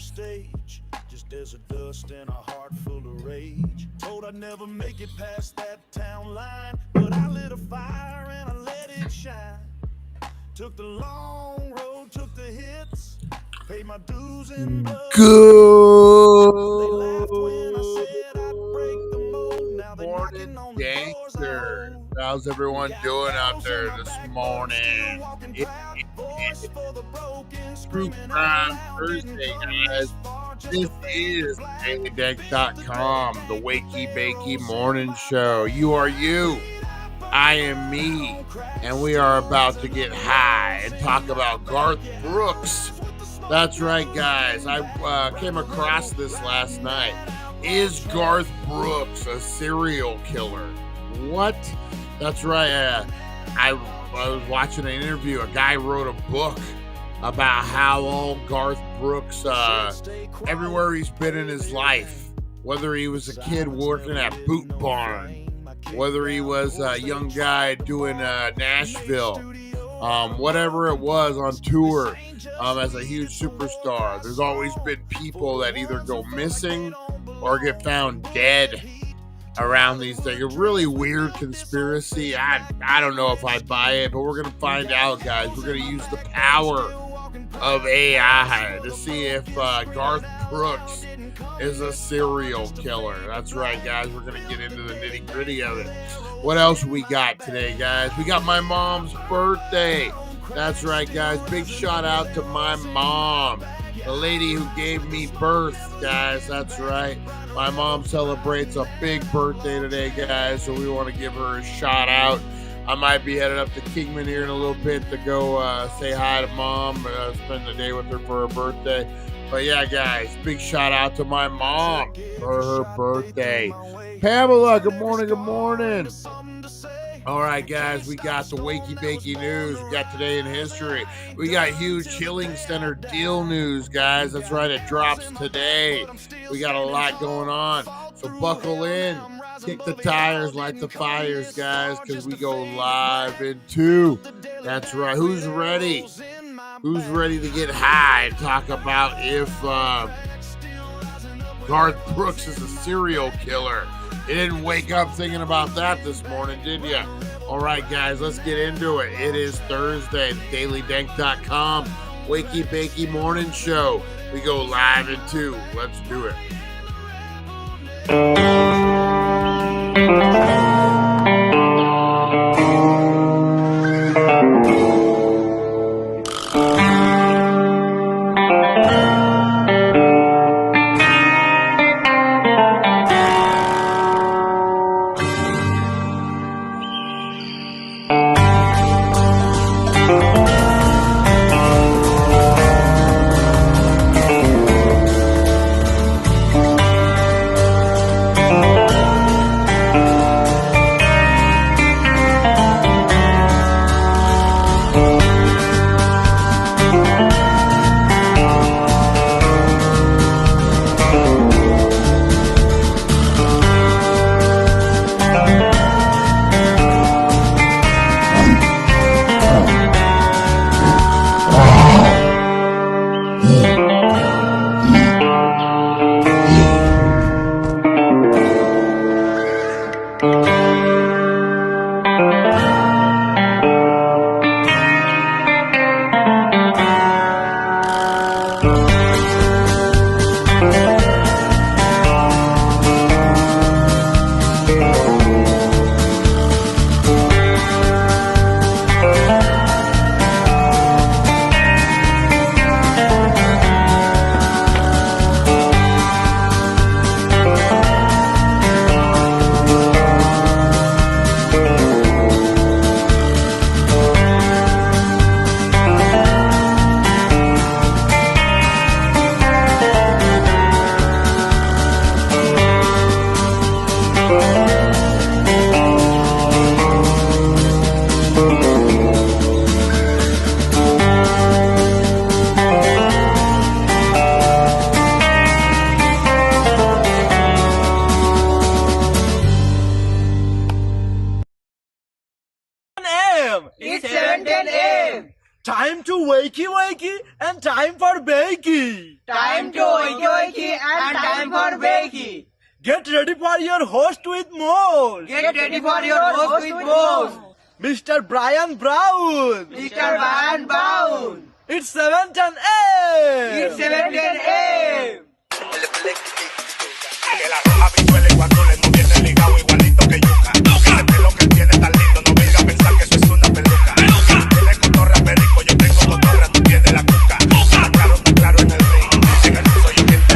stage, just as a dust and a heart full of rage. Told I'd never make it past that town line, but I lit a fire and I let it shine. Took the long road, took the hits, paid my dues in blood. They laughed when I said I'd break the mold. Now they're knocking on the doors I hold. How's everyone doing out there this morning? True Crime Thursday, guys. This is debunk.com, the Wakey Bakey Morning Show. You are you, I am me, and we are about to get high and talk about Garth Brooks. That's right, guys. I came across this last night. Is Garth Brooks a serial killer? What? That's right. I was watching an interview. A guy wrote a book about how old Garth Brooks, everywhere he's been in his life, whether he was a kid working at Boot Barn, whether he was a young guy doing Nashville, whatever it was, on tour as a huge superstar. There's always been people that either go missing or get found dead around these things. A really weird conspiracy. I don't know if I buy it, but we're going to find out, guys. We're going to use the power of AI to see if Garth Brooks is a serial killer. That's right, guys. We're going to get into the nitty gritty of it. What else we got today, guys? We got my mom's birthday. That's right, guys. Big shout out to my mom, the lady who gave me birth, guys. That's right. My mom celebrates a big birthday today, guys, so we want to give her a shout out. I might be headed up to Kingman here in a little bit to go say hi to Mom, spend the day with her for her birthday. But yeah, guys, big shout out to my mom for her birthday. Pamela, good morning, good morning. All right, guys, we got the Wakey Bakey news. We got Today in History. We got huge Healing Center deal news, guys. That's right, it drops today. We got a lot going on, so buckle in. Kick the tires, light the fires, guys, because we go live in 2. That's right. Who's ready? Who's ready to get high and talk about if Garth Brooks is a serial killer? You didn't wake up thinking about that this morning, did you? All right, guys, let's get into it. It is Thursday, dailydank.com, Wakey Bakey Morning Show. We go live in 2. Let's do it. Time to wakey wakey and time for bakey. Time to Get ready for your host with more. Get ready for your host with more. Mr. Brian Brown. Mr. Brian Brown. It's 7th and A. It's 7 and A. Que la roja visuela y cuando le moviese ligado igualito que yuca. Ese pelo que él tiene tan lindo, no venga a pensar que eso es una peluca. Tiene cotorra perico, yo tengo cotorra, tú tienes la cuca. Está claro en el ring. En el piso yo quien te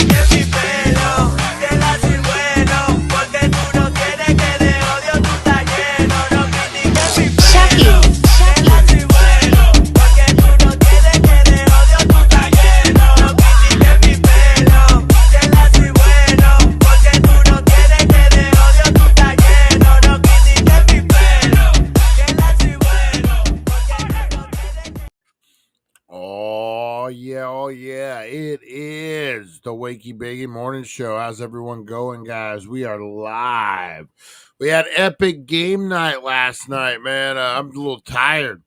Que mi pelo, te la soy bueno, porque tú no tienes que de odio, tú estás lleno. No critiques mi pelo, te la soy bueno, porque tú no tienes que de odio, tú estás lleno. No critiques mi pelo, te la soy bueno, porque tú no tienes que de odio, tú estás lleno. No critiques mi pelo, te la soy bueno, porque tú no tienes que... Oh yeah. It is the Wakey Bakey Morning Show. How's everyone going, guys? We are live. We had epic game night last night, man. I'm a little tired.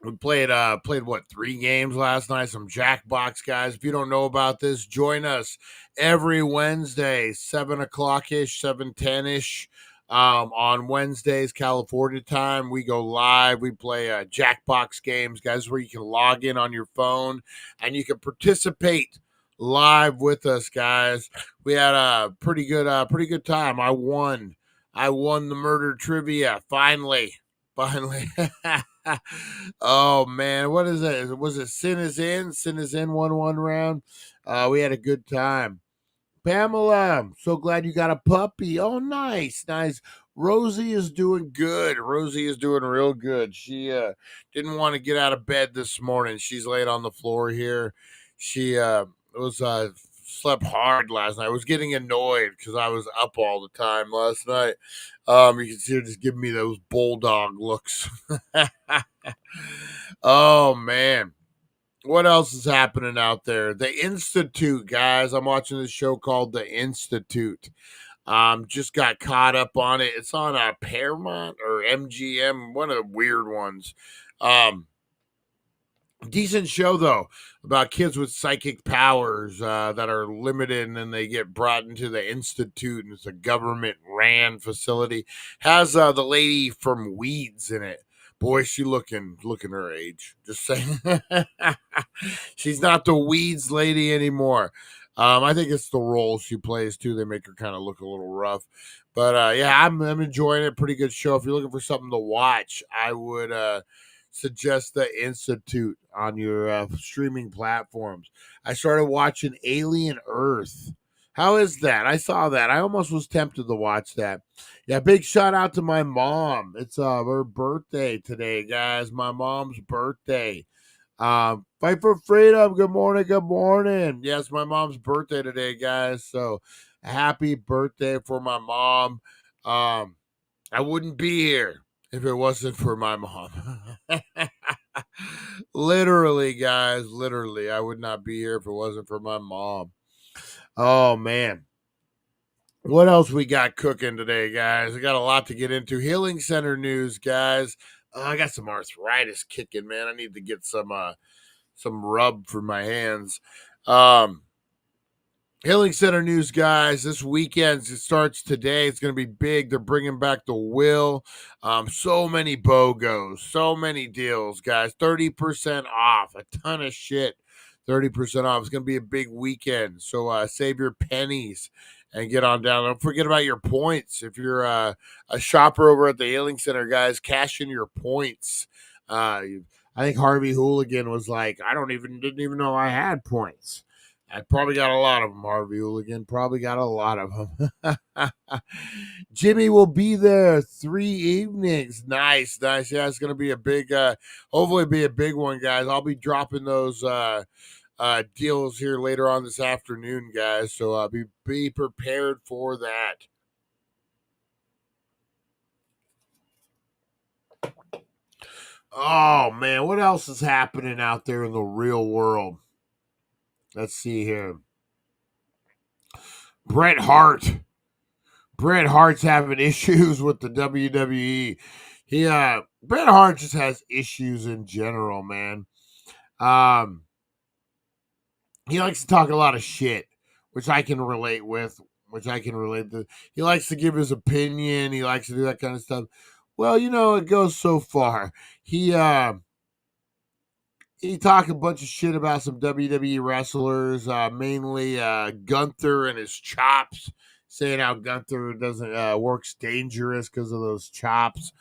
We played what, 3 games last night, some Jackbox, guys. If you don't know about this, join us every Wednesday, 7 o'clock-ish, 7:10-ish. On Wednesdays, California time, we go live. We play Jackbox games, guys, where you can log in on your phone and you can participate live with us, guys. We had a pretty good time. I won the murder trivia finally. Oh man, what is it? Was it Sin is In? Sin is In won one round. We had a good time. Pamela, I'm so glad you got a puppy. Oh, nice. Rosie is doing good. Rosie is doing real good. She didn't want to get out of bed this morning. She's laid on the floor here. She slept hard last night. I was getting annoyed because I was up all the time last night. You can see her just giving me those bulldog looks. Oh, man. What else is happening out there? The Institute, guys. I'm watching this show called The Institute. Just got caught up on it. It's on Paramount or MGM, one of the weird ones. Decent show, though, about kids with psychic powers that are limited, and then they get brought into the Institute, and it's a government-ran facility. Has the lady from Weeds in it. Boy, she looking her age. Just saying. She's not the Weeds lady anymore. I think it's the role she plays, too. They make her kind of look a little rough. But, yeah, I'm enjoying it. Pretty good show. If you're looking for something to watch, I would suggest The Institute on your streaming platforms. I started watching Alien Earth. How is that? I saw that. I almost was tempted to watch that. Yeah, big shout out to my mom. It's her birthday today, guys. My mom's birthday. Fight for freedom. Good morning. Good morning. Yes, my mom's birthday today, guys. So happy birthday for my mom. I wouldn't be here if it wasn't for my mom. Literally, guys. Literally, I would not be here if it wasn't for my mom. Oh, man. What else we got cooking today, guys? I got a lot to get into. Healing Center news, guys. I got some arthritis kicking, man. I need to get some rub for my hands. Healing Center news, guys. This weekend, it starts today. It's going to be big. They're bringing back the will. So many BOGOs, so many deals, guys. 30% off, a ton of shit. 30% off. It's going to be a big weekend. So save your pennies and get on down. Don't forget about your points. If you're a shopper over at the Healing Center, guys, cash in your points. I think Harvey Hooligan was like, didn't even know I had points. I probably got a lot of them, Harvey Hooligan. Probably got a lot of them. Jimmy will be there 3 evenings. Nice. Yeah, it's going to be a big, hopefully be a big one, guys. I'll be dropping those deals here later on this afternoon, guys. So be prepared for that. Oh, man, what else is happening out there in the real world? Let's see here. Bret Hart's having issues with the WWE. Bret Hart just has issues in general, man. He likes to talk a lot of shit, which I can relate with, He likes to give his opinion. He likes to do that kind of stuff. Well, it goes so far. He talked a bunch of shit about some WWE wrestlers, mainly Gunther and his chops, saying how Gunther doesn't works dangerous because of those chops,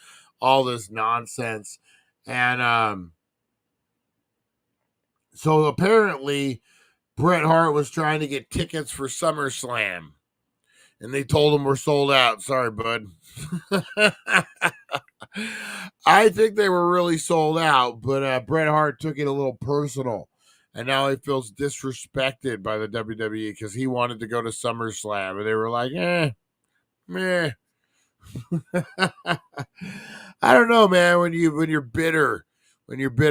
all this nonsense. And so apparently Bret Hart was trying to get tickets for SummerSlam, and they told him we're sold out. Sorry, bud. I think they were really sold out, but Bret Hart took it a little personal, and now he feels disrespected by the WWE because he wanted to go to SummerSlam, and they were like, meh. I don't know, man. When you're bitter,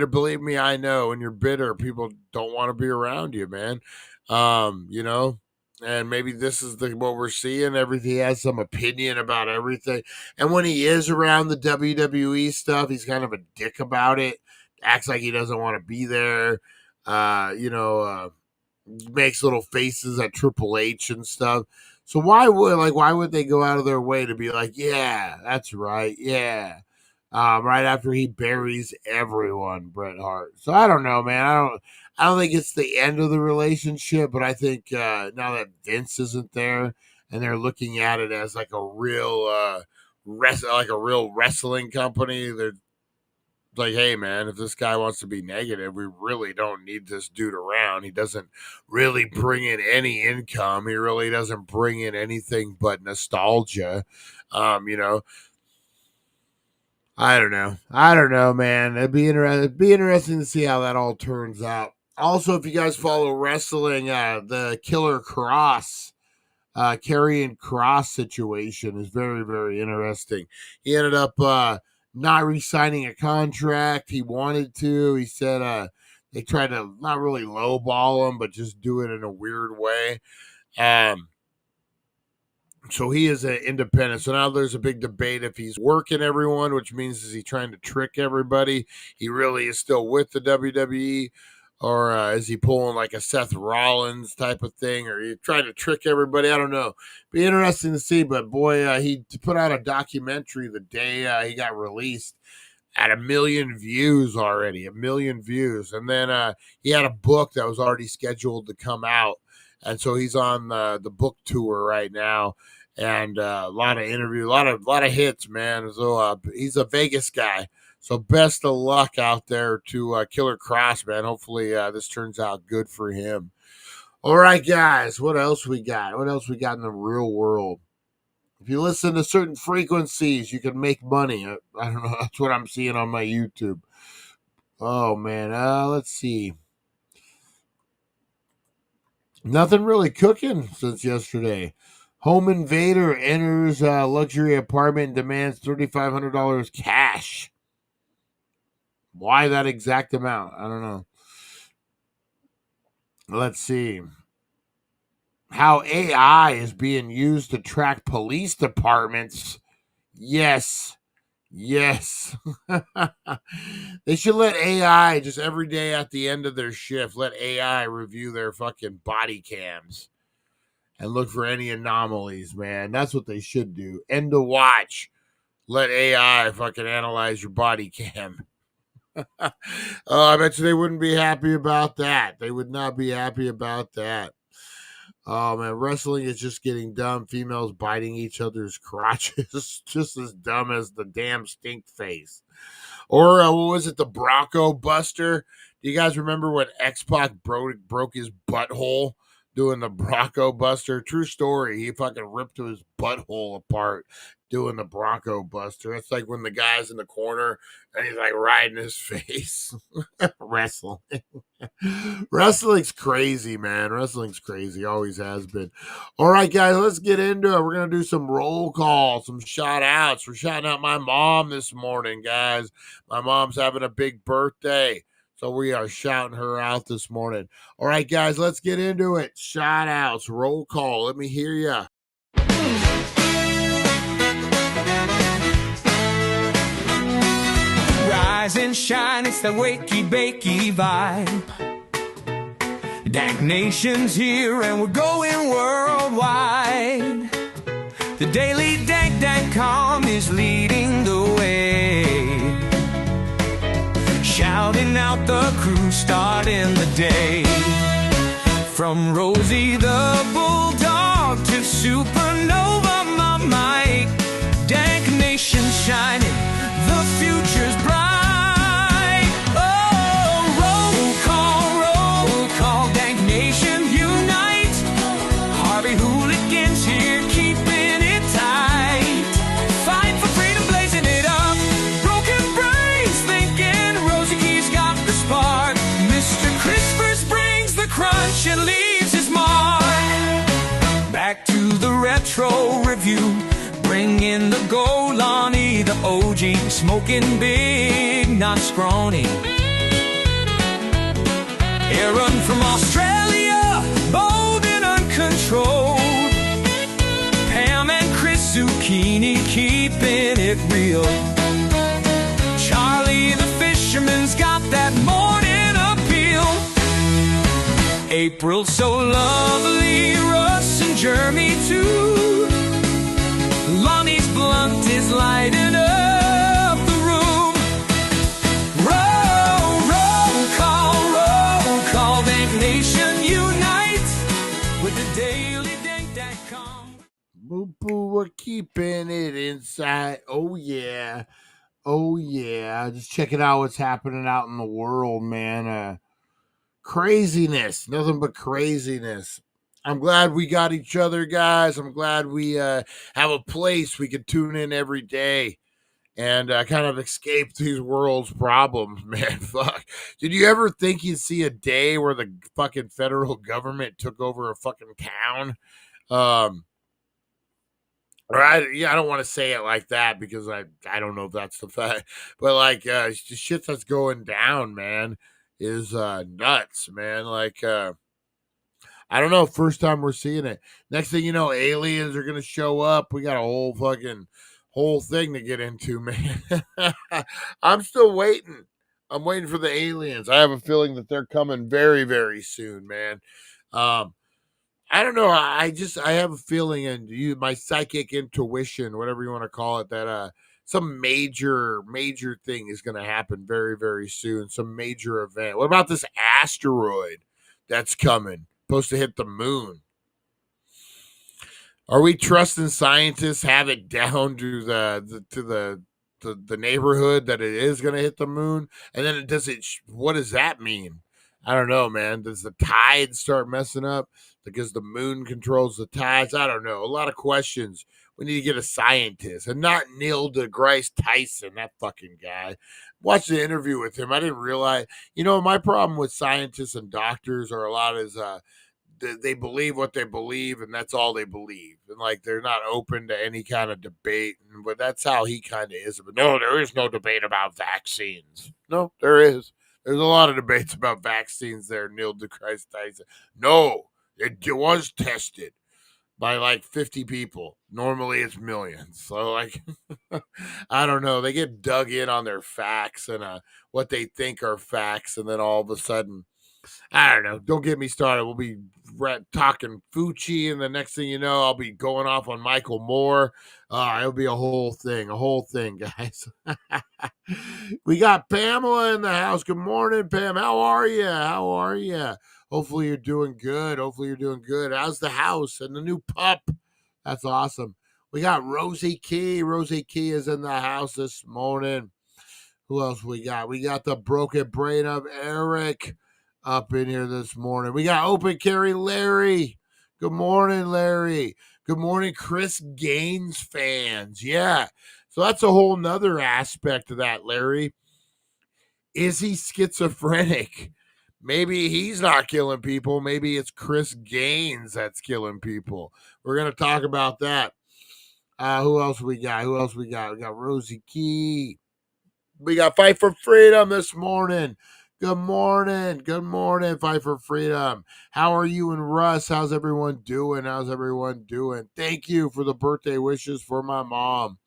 believe me, I know. When you're bitter, people don't want to be around you, man. And maybe this is what we're seeing. He has some opinion about everything. And when he is around the WWE stuff, he's kind of a dick about it. Acts like he doesn't want to be there. Makes little faces at Triple H and stuff. So why would they go out of their way to be like, yeah, that's right, yeah. Right after he buries everyone, Bret Hart. So I don't know, man. I don't think it's the end of the relationship, but I think now that Vince isn't there and they're looking at it as like a real wrestling company, they're like, hey, man, if this guy wants to be negative, we really don't need this dude around. He doesn't really bring in any income. He really doesn't bring in anything but nostalgia. I don't know, man. It'd be interesting to see how that all turns out. Also, if you guys follow wrestling, the Killer Cross, Karrion Kross situation is very, very interesting. He ended up not re-signing a contract. He wanted to. He said they tried to not really lowball him, but just do it in a weird way. So he is an independent. So now there's a big debate if he's working everyone, which means is he trying to trick everybody? He really is still with the WWE, or is he pulling like a Seth Rollins type of thing, or he trying to trick everybody? I don't know. Be interesting to see. But boy, he put out a documentary the day he got released at 1 million views already, 1 million views, and then he had a book that was already scheduled to come out, and so he's on the book tour right now. And a lot of interviews, a lot of hits, man. So he's a Vegas guy. So best of luck out there to Killer Kross, man. Hopefully this turns out good for him. All right, guys. What else we got? What else we got in the real world? If you listen to certain frequencies, you can make money. I don't know. That's what I'm seeing on my YouTube. Oh, man. Let's see. Nothing really cooking since yesterday. Home invader enters luxury apartment and demands $3,500 cash. Why that exact amount? I don't know. Let's see. How AI is being used to track police departments. Yes. They should let AI just every day at the end of their shift, let AI review their fucking body cams and look for any anomalies, man. That's what they should do. End of watch. Let AI fucking analyze your body cam. I bet you they wouldn't be happy about that. They would not be happy about that. Oh, man, wrestling is just getting dumb. Females biting each other's crotches. Just as dumb as the damn stink face. Or, what was it, the Bronco Buster? Do you guys remember when X-Pac broke his butthole doing the Bronco Buster? True story. He fucking ripped his butthole apart doing the Bronco Buster. It's like when the guy's in the corner and he's like riding his face. Wrestling. Wrestling's crazy, man. Wrestling's crazy. Always has been. All right, guys, let's get into it. We're going to do some roll call, some shout outs. We're shouting out my mom this morning, guys. My mom's having a big birthday. So we are shouting her out this morning. All right, guys, let's get into it. Shout outs, roll call. Let me hear ya. Rise and shine, it's the wakey bakey vibe. Dank Nation's here and we're going worldwide. The daily dank.com is leading the way, shouting out the crew, starting the day. From Rosie the Bulldog to Supernova, my Mike. Dank Nation shining, the future's bright. Oh, roll call, Dank Nation unite. Harvey Hooligans here, keeping it tight. Fight for freedom, blazing it up. Broken brains thinking Rosie Key's got the spark. Mr. Crispers brings the crunch and leaves his mark. Back to the retro review, bring in the Golani, the OG, smoking big, not scrawny. Aaron from Australia, bold and uncontrolled. Pam and Chris Zucchini, keeping it real. Charlie the fisherman's got that morning appeal. April so lovely, Russ and Jeremy too. Lonnie's blunt is lighting up the room. Roll call, Dank Nation unite with the daily dank.com. Boo boo, we're keeping it inside. Oh yeah. Just checking out what's happening out in the world, man. Craziness, nothing but craziness. I'm glad we got each other, guys. I'm glad we have a place we can tune in every day and kind of escape these world's problems, man. Fuck. Did you ever think you'd see a day where the fucking federal government took over a fucking town? I don't want to say it like that because I don't know if that's the fact, but like the shit that's going down, man, is nuts, man. Like I don't know, first time we're seeing it. Next thing you know, aliens are gonna show up. We got a whole thing to get into, man. I'm still waiting. I'm waiting for the aliens. I have a feeling that they're coming very, very soon, man. I don't know. I have a feeling, and my psychic intuition, whatever you want to call it, that some major thing is going to happen very, very soon. Some major event. What about this asteroid that's coming? Supposed to hit the moon. Are we trusting scientists have it down to the neighborhood that it is going to hit the moon? And then what does that mean? I don't know, man. Does the tides start messing up because the moon controls the tides? I don't know. A lot of questions. We need to get a scientist and not Neil deGrasse Tyson, that fucking guy. Watch the interview with him. I didn't realize, my problem with scientists and doctors are a lot is they believe what they believe, and that's all they believe. And like, they're not open to any kind of debate. But that's how he kind of is. But no, there is no debate about vaccines. No, there is. There's a lot of debates about vaccines there, Neil deGrasse Tyson. No, it was tested by like 50 people. Normally it's millions. So like, I don't know. They get dug in on their facts and what they think are facts. And then all of a sudden, I don't know. Don't get me started. We'll be talking Fucci, and the next thing you know, I'll be going off on Michael Moore. It'll be a whole thing, guys. We got Pamela in the house. Good morning, Pam. How are you? Hopefully you're doing good. How's the house and the new pup? That's awesome. We got Rosie Key. Rosie Key is in the house this morning. Who else we got? We got the broken brain of Eric up in here this morning. We got Open Carry Larry. Good morning, Larry. Good morning, Chris Gaines fans. Yeah. So that's a whole nother aspect of that, Larry. Is he schizophrenic? Maybe he's not killing people. Maybe it's Chris Gaines that's killing people. We're going to talk about that. Who else we got? We got Rosie Key. We got Fight for Freedom this morning. Good morning, Fight for Freedom. How are you and Russ? How's everyone doing? Thank you for the birthday wishes for my mom.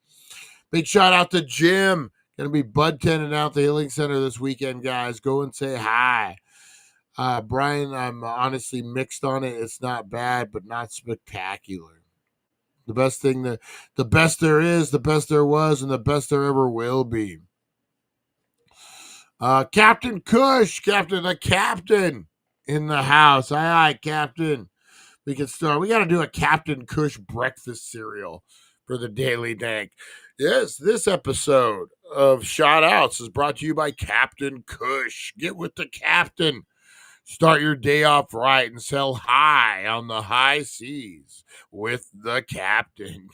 Big shout out to Jim. Going to be bud tending out the Healing Center this weekend, guys. Go and say hi. Brian, I'm honestly mixed on it. It's not bad, but not spectacular. The best there is, the best there was, and the best there ever will be. Captain Kush, the captain in the house. Aye, Captain. We can start. We got to do a Captain Kush breakfast cereal for the Daily Dank. Yes, this episode of Shout Outs is brought to you by Captain Kush. Get with the captain. Start your day off right and sail high on the high seas with the captain.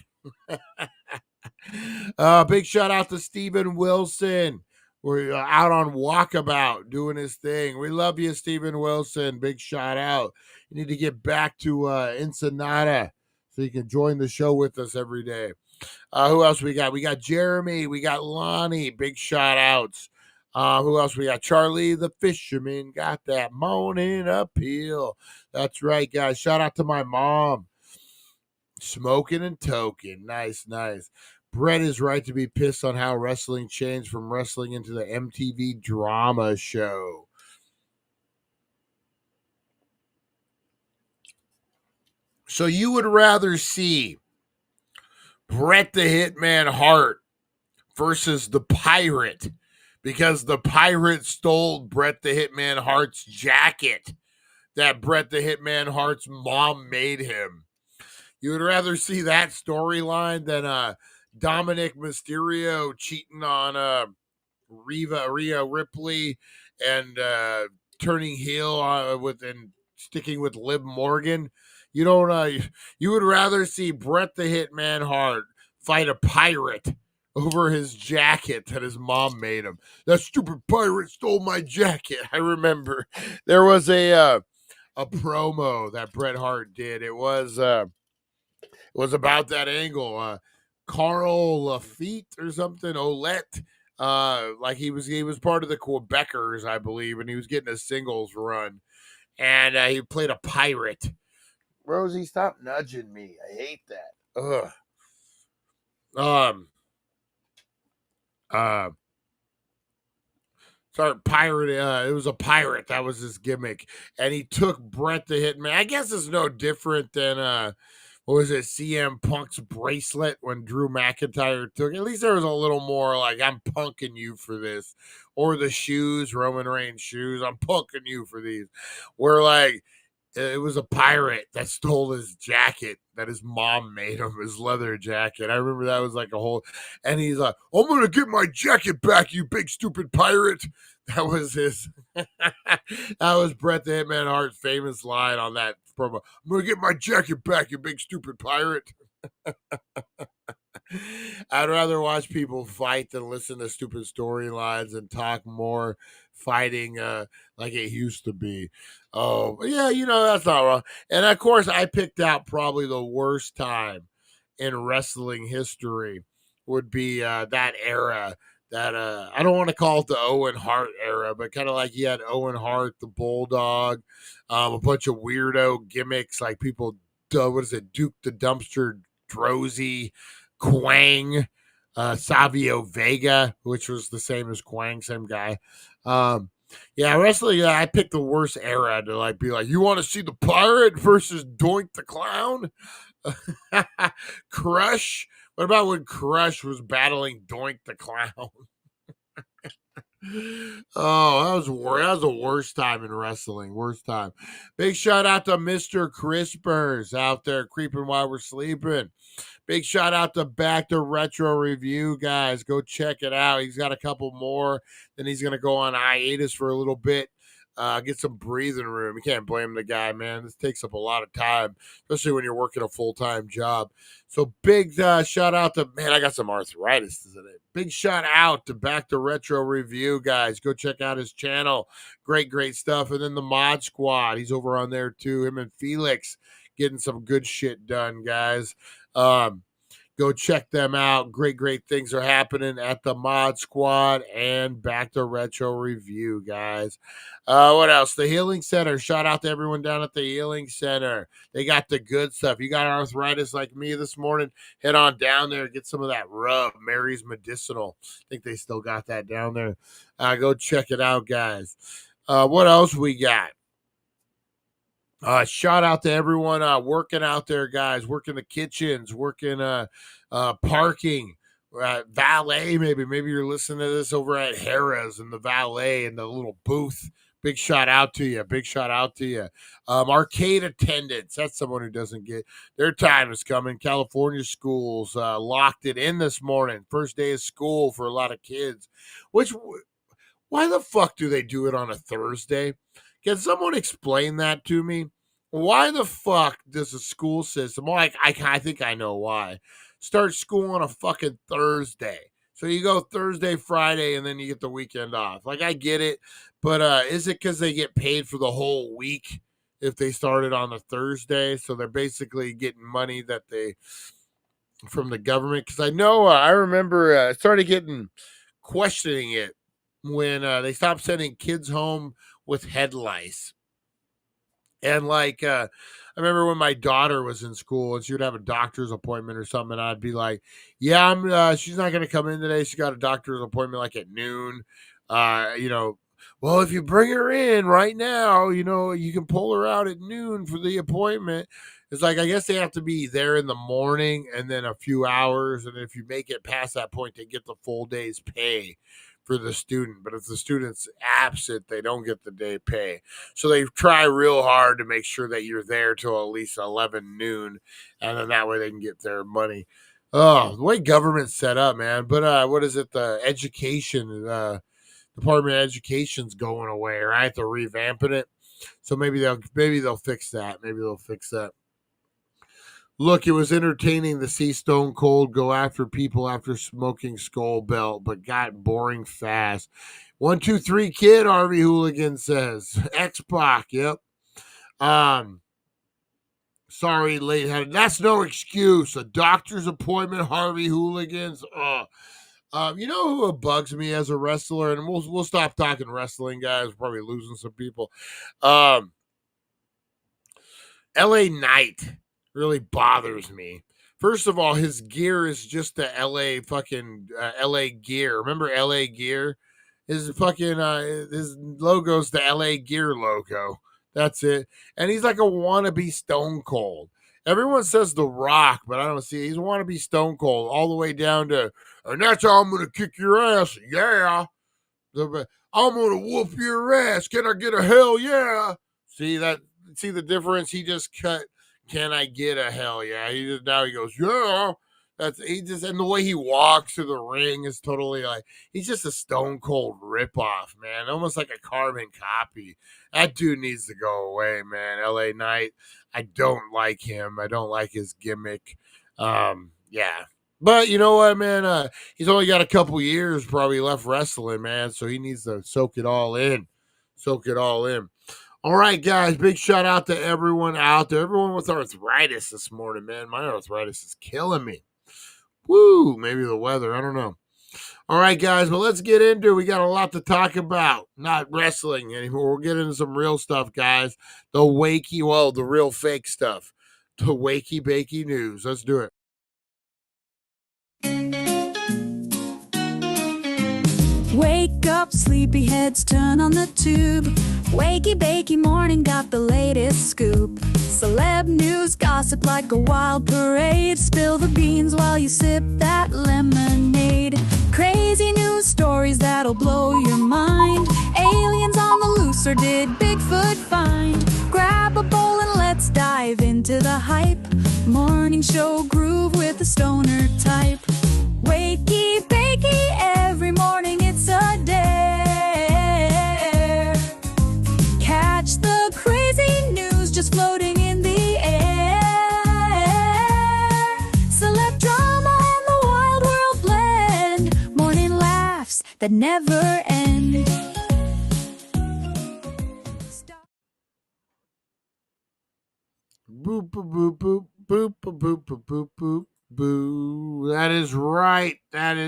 Big shout out to Steven Wilson. We're out on walkabout doing his thing. We love you, Steven Wilson. Big shout out. You need to get back to Ensenada so you can join the show with us every day. Who else we got? We got Jeremy. We got Lonnie. Big shout outs. Who else we got? Charlie the Fisherman. Got that morning appeal. That's right, guys. Shout out to my mom. Smoking and toking. Nice. Brett is right to be pissed on how wrestling changed from wrestling into the MTV drama show. So you would rather see Bret the Hitman Hart versus the Pirate because the Pirate stole Bret the Hitman Hart's jacket that Bret the Hitman Hart's mom made him. You would rather see that storyline than Dominic Mysterio cheating on Rhea Ripley and turning heel and sticking with Liv Morgan. You don't. You would rather see Bret the Hitman Hart fight a pirate over his jacket that his mom made him. That stupid pirate stole my jacket. I remember there was a promo that Bret Hart did. It was about that angle. Carl Lafitte or something, Olette. Like he was part of the Quebecers, I believe, and he was getting a singles run. And he played a pirate. Rosie, stop nudging me. I hate that. Sorry, pirate. It was a pirate. That was his gimmick. And he took Bret the Hitman. I guess it's no different than what was it, CM Punk's bracelet when Drew McIntyre took it. At least there was a little more like, I'm punking you for this. Or the shoes, Roman Reigns shoes. I'm punking you for these. Where like, it was a pirate that stole his jacket that his mom made him, his leather jacket. I remember that was like a whole, and he's like, I'm going to get my jacket back, you big stupid pirate. That was his, that was Bret the Hitman Hart's famous line on that promo. I'm going to get my jacket back, you big stupid pirate. I'd rather watch people fight than listen to stupid storylines and talk more fighting like it used to be. Oh, yeah, that's not wrong. And of course, I picked out probably the worst time in wrestling history would be that era. That I don't want to call it the Owen Hart era, but kind of like you had Owen Hart, the Bulldog, a bunch of weirdo gimmicks like people, Duke the Dumpster Drozy, Quang, Savio Vega, which was the same as Quang, same guy. Yeah, wrestling. I picked the worst era to like be like, you want to see the Pirate versus Doink the Clown? Crush. What about when Crush was battling Doink the Clown? Oh, that was the worst time in wrestling. Worst time. Big shout out to Mr. Crispers out there creeping while we're sleeping. Big shout out to Back to Retro Review, guys. Go check it out. He's got a couple more. Then he's going to go on hiatus for a little bit. Get some breathing room. You can't blame the guy, man. This takes up a lot of time, especially when you're working a full-time job. So big shout out to, man, I got some arthritis today. Big shout out to Back to Retro Review, guys. Go check out his channel. Great stuff. And then the Mod Squad. He's over on there too. Him and Felix getting some good shit done, guys. Go check them out. Great things are happening at the Mod Squad and Back to Retro Review, guys. What else? The Healing Center. Shout out to everyone down at the Healing Center. They got the good stuff. You got arthritis like me this morning, head on down there, get some of that rub. Mary's Medicinal. I think they still got that down there. Go check it out, guys. What else we got? Shout out to everyone working out there, guys, working the kitchens, working parking, valet. Maybe you're listening to this over at Harrah's and the valet and the little booth. Big shout out to you. Big shout out to you. Arcade attendants. That's someone who doesn't get their time is coming. California schools locked it in this morning. First day of school for a lot of kids. Why the fuck do they do it on a Thursday? Can someone explain that to me? Why the fuck does the school system, well, I think I know why, start school on a fucking Thursday? So you go Thursday, Friday, and then you get the weekend off. Like, I get it, but is it because they get paid for the whole week if they started on a Thursday? So they're basically getting money that they, from the government? Because I know, I remember I started getting questioning it when they stopped sending kids home with head lice. And like, I remember when my daughter was in school and she would have a doctor's appointment or something, and I'd be like, yeah, she's not going to come in today. She got a doctor's appointment like at noon. Well, if you bring her in right now, you can pull her out at noon for the appointment. It's like, I guess they have to be there in the morning and then a few hours. And if you make it past that point, they get the full day's pay for the student. But if the student's absent, they don't get the day pay. So they try real hard to make sure that you're there till at least 11 noon. And then that way they can get their money. Oh, the way government's set up, man. But what is it? The education, Department of Education's going away, right? They're revamping it. So maybe they'll fix that. Maybe they'll fix that. Look, it was entertaining to see Stone Cold go after people after smoking Skull Belt, but got boring fast. 123 Kid, Harvey Hooligan says. X-Pac, yep. Sorry, late headed. That's no excuse. A doctor's appointment, Harvey Hooligans. You know who bugs me as a wrestler, and we'll stop talking wrestling, guys. We're probably losing some people. LA Knight really bothers me. First of all, his gear is just the LA fucking LA gear. Remember LA gear? His fucking his logo's the LA gear logo. That's it. And he's like a wannabe Stone Cold. Everyone says The Rock, but I don't see it. He's a wannabe Stone Cold all the way down to, and that's how I'm gonna kick your ass. Yeah. I'm gonna whoop your ass. Can I get a hell yeah? See the difference? He just cut. Can I get a hell yeah? Now he goes, yeah. And the way he walks to the ring is totally like, he's just a Stone Cold ripoff, man. Almost like a carbon copy. That dude needs to go away, man. LA Knight. I don't like him. I don't like his gimmick. Yeah. But you know what, man? He's only got a couple years probably left wrestling, man. So he needs to soak it all in. All right, guys, big shout out to everyone out there. Everyone with arthritis this morning, man. My arthritis is killing me. Woo, maybe the weather. I don't know. All right, guys, but let's get into it. We got a lot to talk about. Not wrestling anymore. We'll get into some real stuff, guys. The real fake stuff. The Wakey Bakey News. Let's do it. Wake up, sleepyheads, turn on the tube. Wakey Bakey Morning got the latest scoop. Celeb news, gossip like a wild parade. Spill the beans while you sip that lemonade. Crazy news stories that'll blow your mind. Aliens on the loose, or did Bigfoot find? Grab a bowl and let's dive into the hype. Morning show groove with the stoner type. Wakey Bakey, every morning it's a dare. Catch the crazy news just floating in the air. Celeb drama and the wild world blend. Morning laughs that never end. Boop, boop, boop, boop, boop, boop, boop, boop, boop, boop. Boo. That is right. It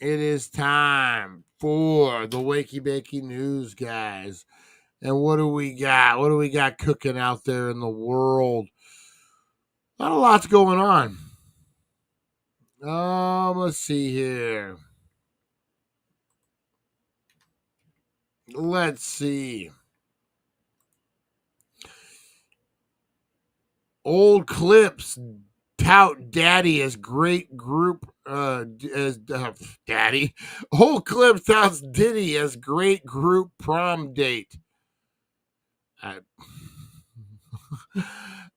is time for the Wakey Bakey News, guys. And what do we got? What do we got cooking out there in the world? Not a lot's going on. Let's see here. Let's see. Old clips tout Daddy as great group Daddy. Old clips touts Diddy as great group prom date.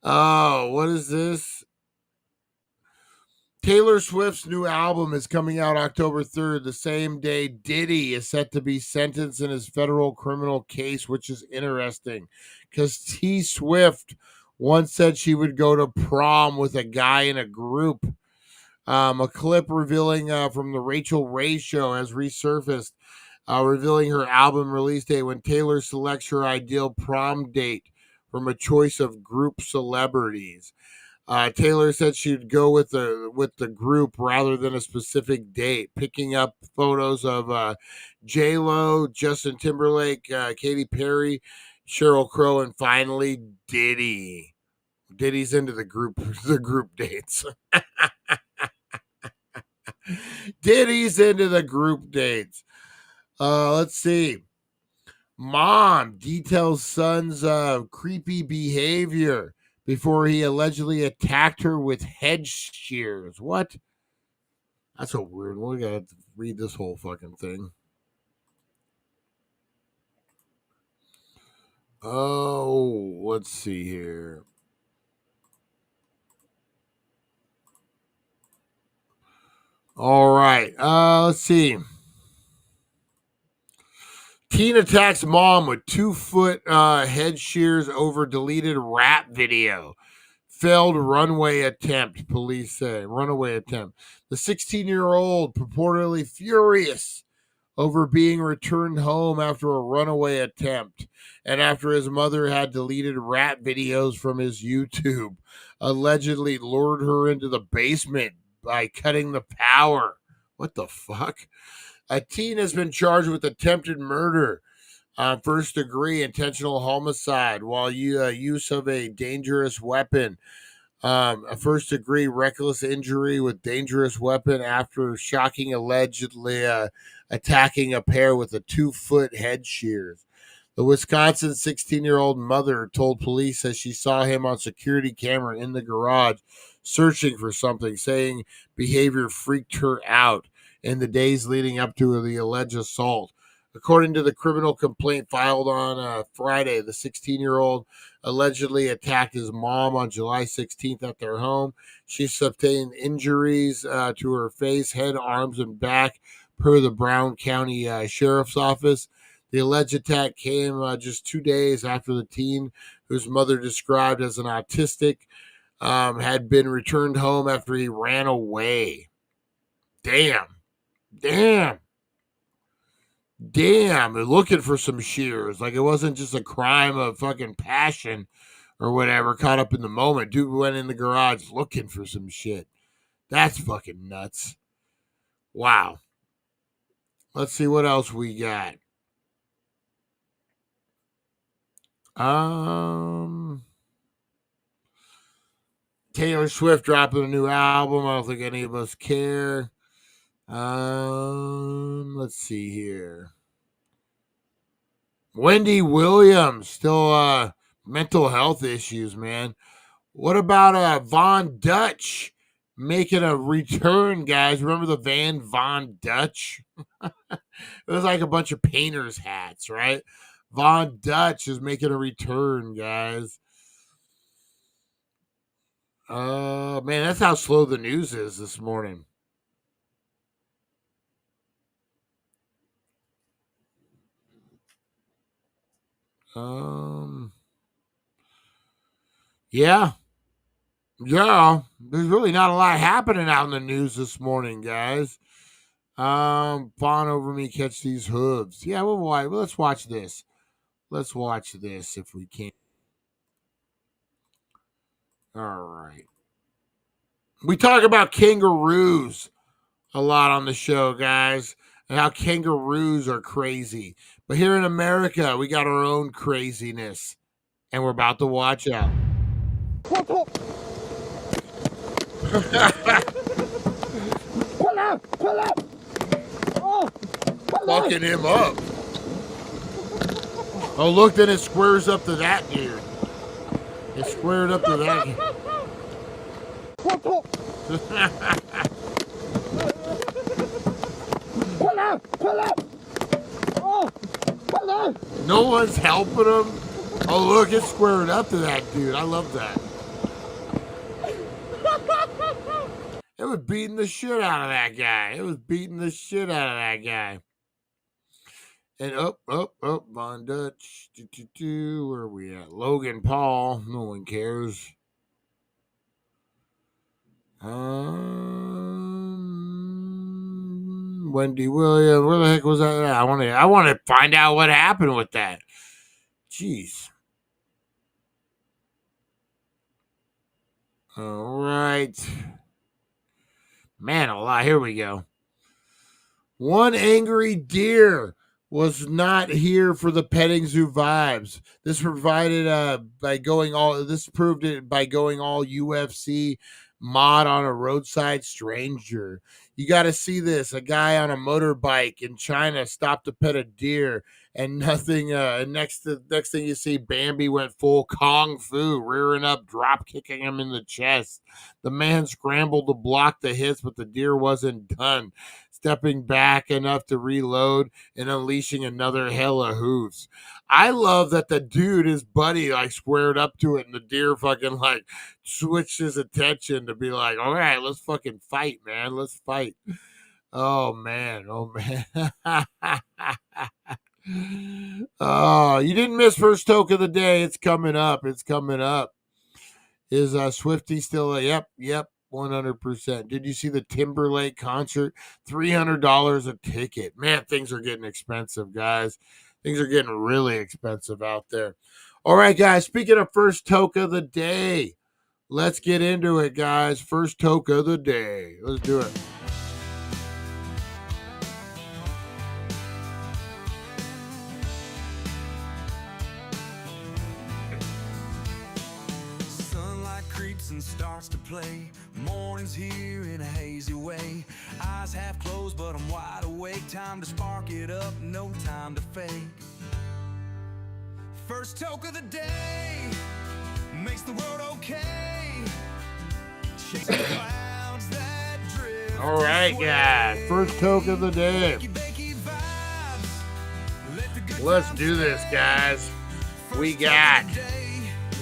Oh, what is this? Taylor Swift's new album is coming out October 3rd, the same day Diddy is set to be sentenced in his federal criminal case, which is interesting because T Swift once said she would go to prom with a guy in a group. A clip revealing from the Rachel Ray show has resurfaced, revealing her album release date when Taylor selects her ideal prom date from a choice of group celebrities. Taylor said she'd go with the group rather than a specific date, picking up photos of J-Lo, Justin Timberlake, Katy Perry, Sheryl Crow, and finally Diddy. Diddy's into the group dates. Diddy's into the group dates. Let's see. Mom details son's creepy behavior before he allegedly attacked her with head shears. What? That's a weird one. We gotta read this whole fucking thing. Oh, let's see here. All right. Let's see. Teen attacks mom with 2-foot head shears over deleted rap video. Failed runway attempt, police say. Runaway attempt. The 16-year-old purportedly furious over being returned home after a runaway attempt and after his mother had deleted rap videos from his YouTube, allegedly lured her into the basement by cutting the power. What the fuck? A teen has been charged with attempted murder, first degree intentional homicide, while use of a dangerous weapon, a first degree reckless injury with dangerous weapon after shocking allegedly attacking a pair with a 2-foot head shears. The Wisconsin 16-year-old mother told police that she saw him on security camera in the garage searching for something, saying behavior freaked her out in the days leading up to the alleged assault. According to the criminal complaint filed on Friday, the 16-year-old allegedly attacked his mom on July 16th at their home. She sustained injuries to her face, head, arms, and back, per the Brown County Sheriff's Office. The alleged attack came just 2 days after the teen, whose mother described as an autistic, had been returned home after he ran away. Damn. They're looking for some shears. Like, it wasn't just a crime of fucking passion or whatever, caught up in the moment. Dude went in the garage looking for some shit. That's fucking nuts. Wow. Let's see what else we got. Taylor Swift dropping a new album. I don't think any of us care. Let's see here. Wendy Williams, still mental health issues, man. What about Von Dutch making a return, guys? Remember the Van Von Dutch? It was like a bunch of painters' hats, right? Von Dutch is making a return, guys. Man, that's how slow the news is this morning. Yeah. There's really not a lot happening out in the news this morning, guys. Fawn over me, catch these hooves. Yeah, let's watch this. Let's watch this if we can. All right. We talk about kangaroos a lot on the show, guys, and how kangaroos are crazy. But here in America, we got our own craziness, and we're about to watch out. Pull up! Oh, fucking him up. Oh, look, then it squares up to that dude. It squared up to that. No one's helping him. Oh, look, it's squared up to that dude. I love that. It was beating the shit out of that guy. It was beating the shit out of that guy. And up, Von Dutch. Where are we at? Logan Paul. No one cares. Wendy Williams. Where the heck was that? I want to find out what happened with that. Jeez. All right. Man, a lot. Here we go. One angry deer was not here for the petting zoo vibes. This provided this proved it by going all UFC mod on a roadside stranger. You got to see this. A guy on a motorbike in China stopped to pet a deer, and nothing. Next thing you see, Bambi went full kung fu, rearing up, drop kicking him in the chest. The man scrambled to block the hits, but the deer wasn't done. Stepping back enough to reload and unleashing another hail of hooves. I love that the dude, his buddy, like squared up to it, and the deer fucking like switched his attention to be like, all right, let's fucking fight, man. Let's fight. Oh man. Oh, you didn't miss first toke of the day. It's coming up. Is Swifty still yep. 100%. Did you see the Timberlake concert? $300 a ticket. Man, things are getting expensive, guys. Things are getting really expensive out there. All right, guys. Speaking of first toke of the day, let's get into it, guys. First toke of the day. Let's do it. And starts to play. Morning's here in a hazy way. Eyes half closed, but I'm wide awake. Time to spark it up, no time to fake. First toke of the day makes the world okay. Chasing clouds that drift. All right, guys. First toke of the day. Let's do this, guys. We got.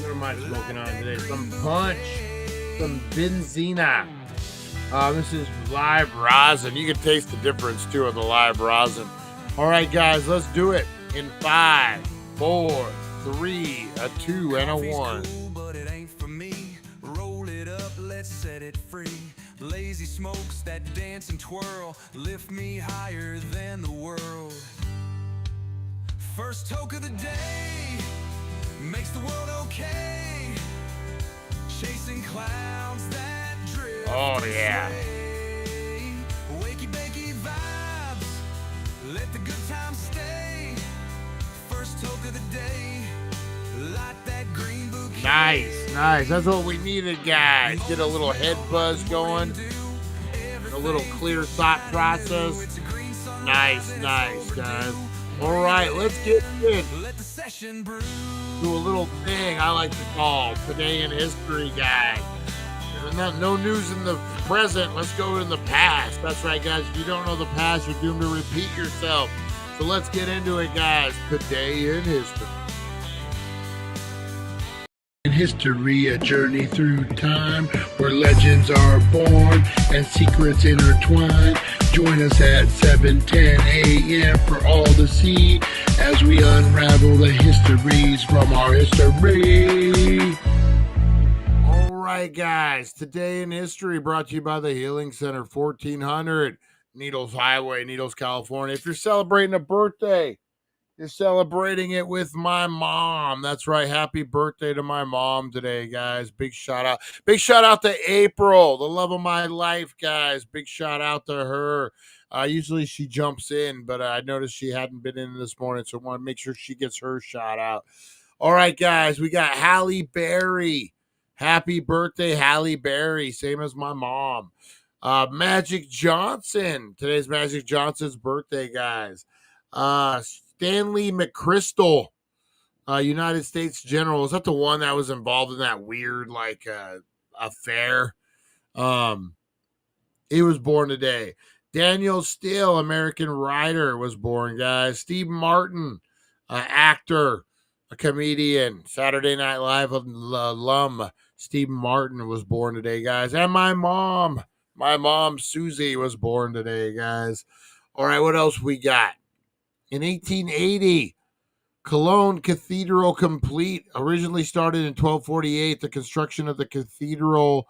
What am I smoking on today? Some punch, some benzina. This is live rosin. You can taste the difference too of the live rosin. All right, guys, let's do it in 5, 4, 3, a 2, and a 1. But it ain't for me. Roll it up, let's set it free. Lazy smokes that dance and twirl, lift me higher than the world. First toke of the day makes the world okay. Chasing clouds that drift. Oh yeah. Wakey bakey vibes. Let the good times stay. First toke of the day. Light that green bouquet. Nice. That's what we needed, guys. Get a little head buzz going. A little clear thought process. Nice, guys. All right, let's get it. Do a little thing I like to call Today in History, guys. No news in the present. Let's go in the past. That's right, guys. If you don't know the past, you're doomed to repeat yourself. So let's get into it, guys. Today in History. In history, a journey through time where legends are born and secrets intertwine. Join us at 7:10 a.m. for all to see as we unravel the histories from our history. All right, guys. Today in History brought to you by the Healing Center, 1400 Needles Highway, Needles, California. If you're celebrating a birthday, you're celebrating it with my mom. That's right. Happy birthday to my mom today, guys. Big shout out. Big shout out to April, the love of my life, guys. Big shout out to her. Usually she jumps in, but I noticed she hadn't been in this morning, so I want to make sure she gets her shout out. All right, guys. We got Halle Berry. Happy birthday, Halle Berry. Same as my mom. Magic Johnson. Today's Magic Johnson's birthday, guys. Stanley McChrystal. United States General. Is that the one that was involved in that weird affair? He was born today. Daniel Steele, American writer, was born, guys. Steve Martin, actor, a comedian, Saturday Night Live alum. Steve Martin was born today, guys. And my mom, Susie, was born today, guys. All right, what else we got? In 1880, Cologne Cathedral complete. Originally started in 1248, the construction of the cathedral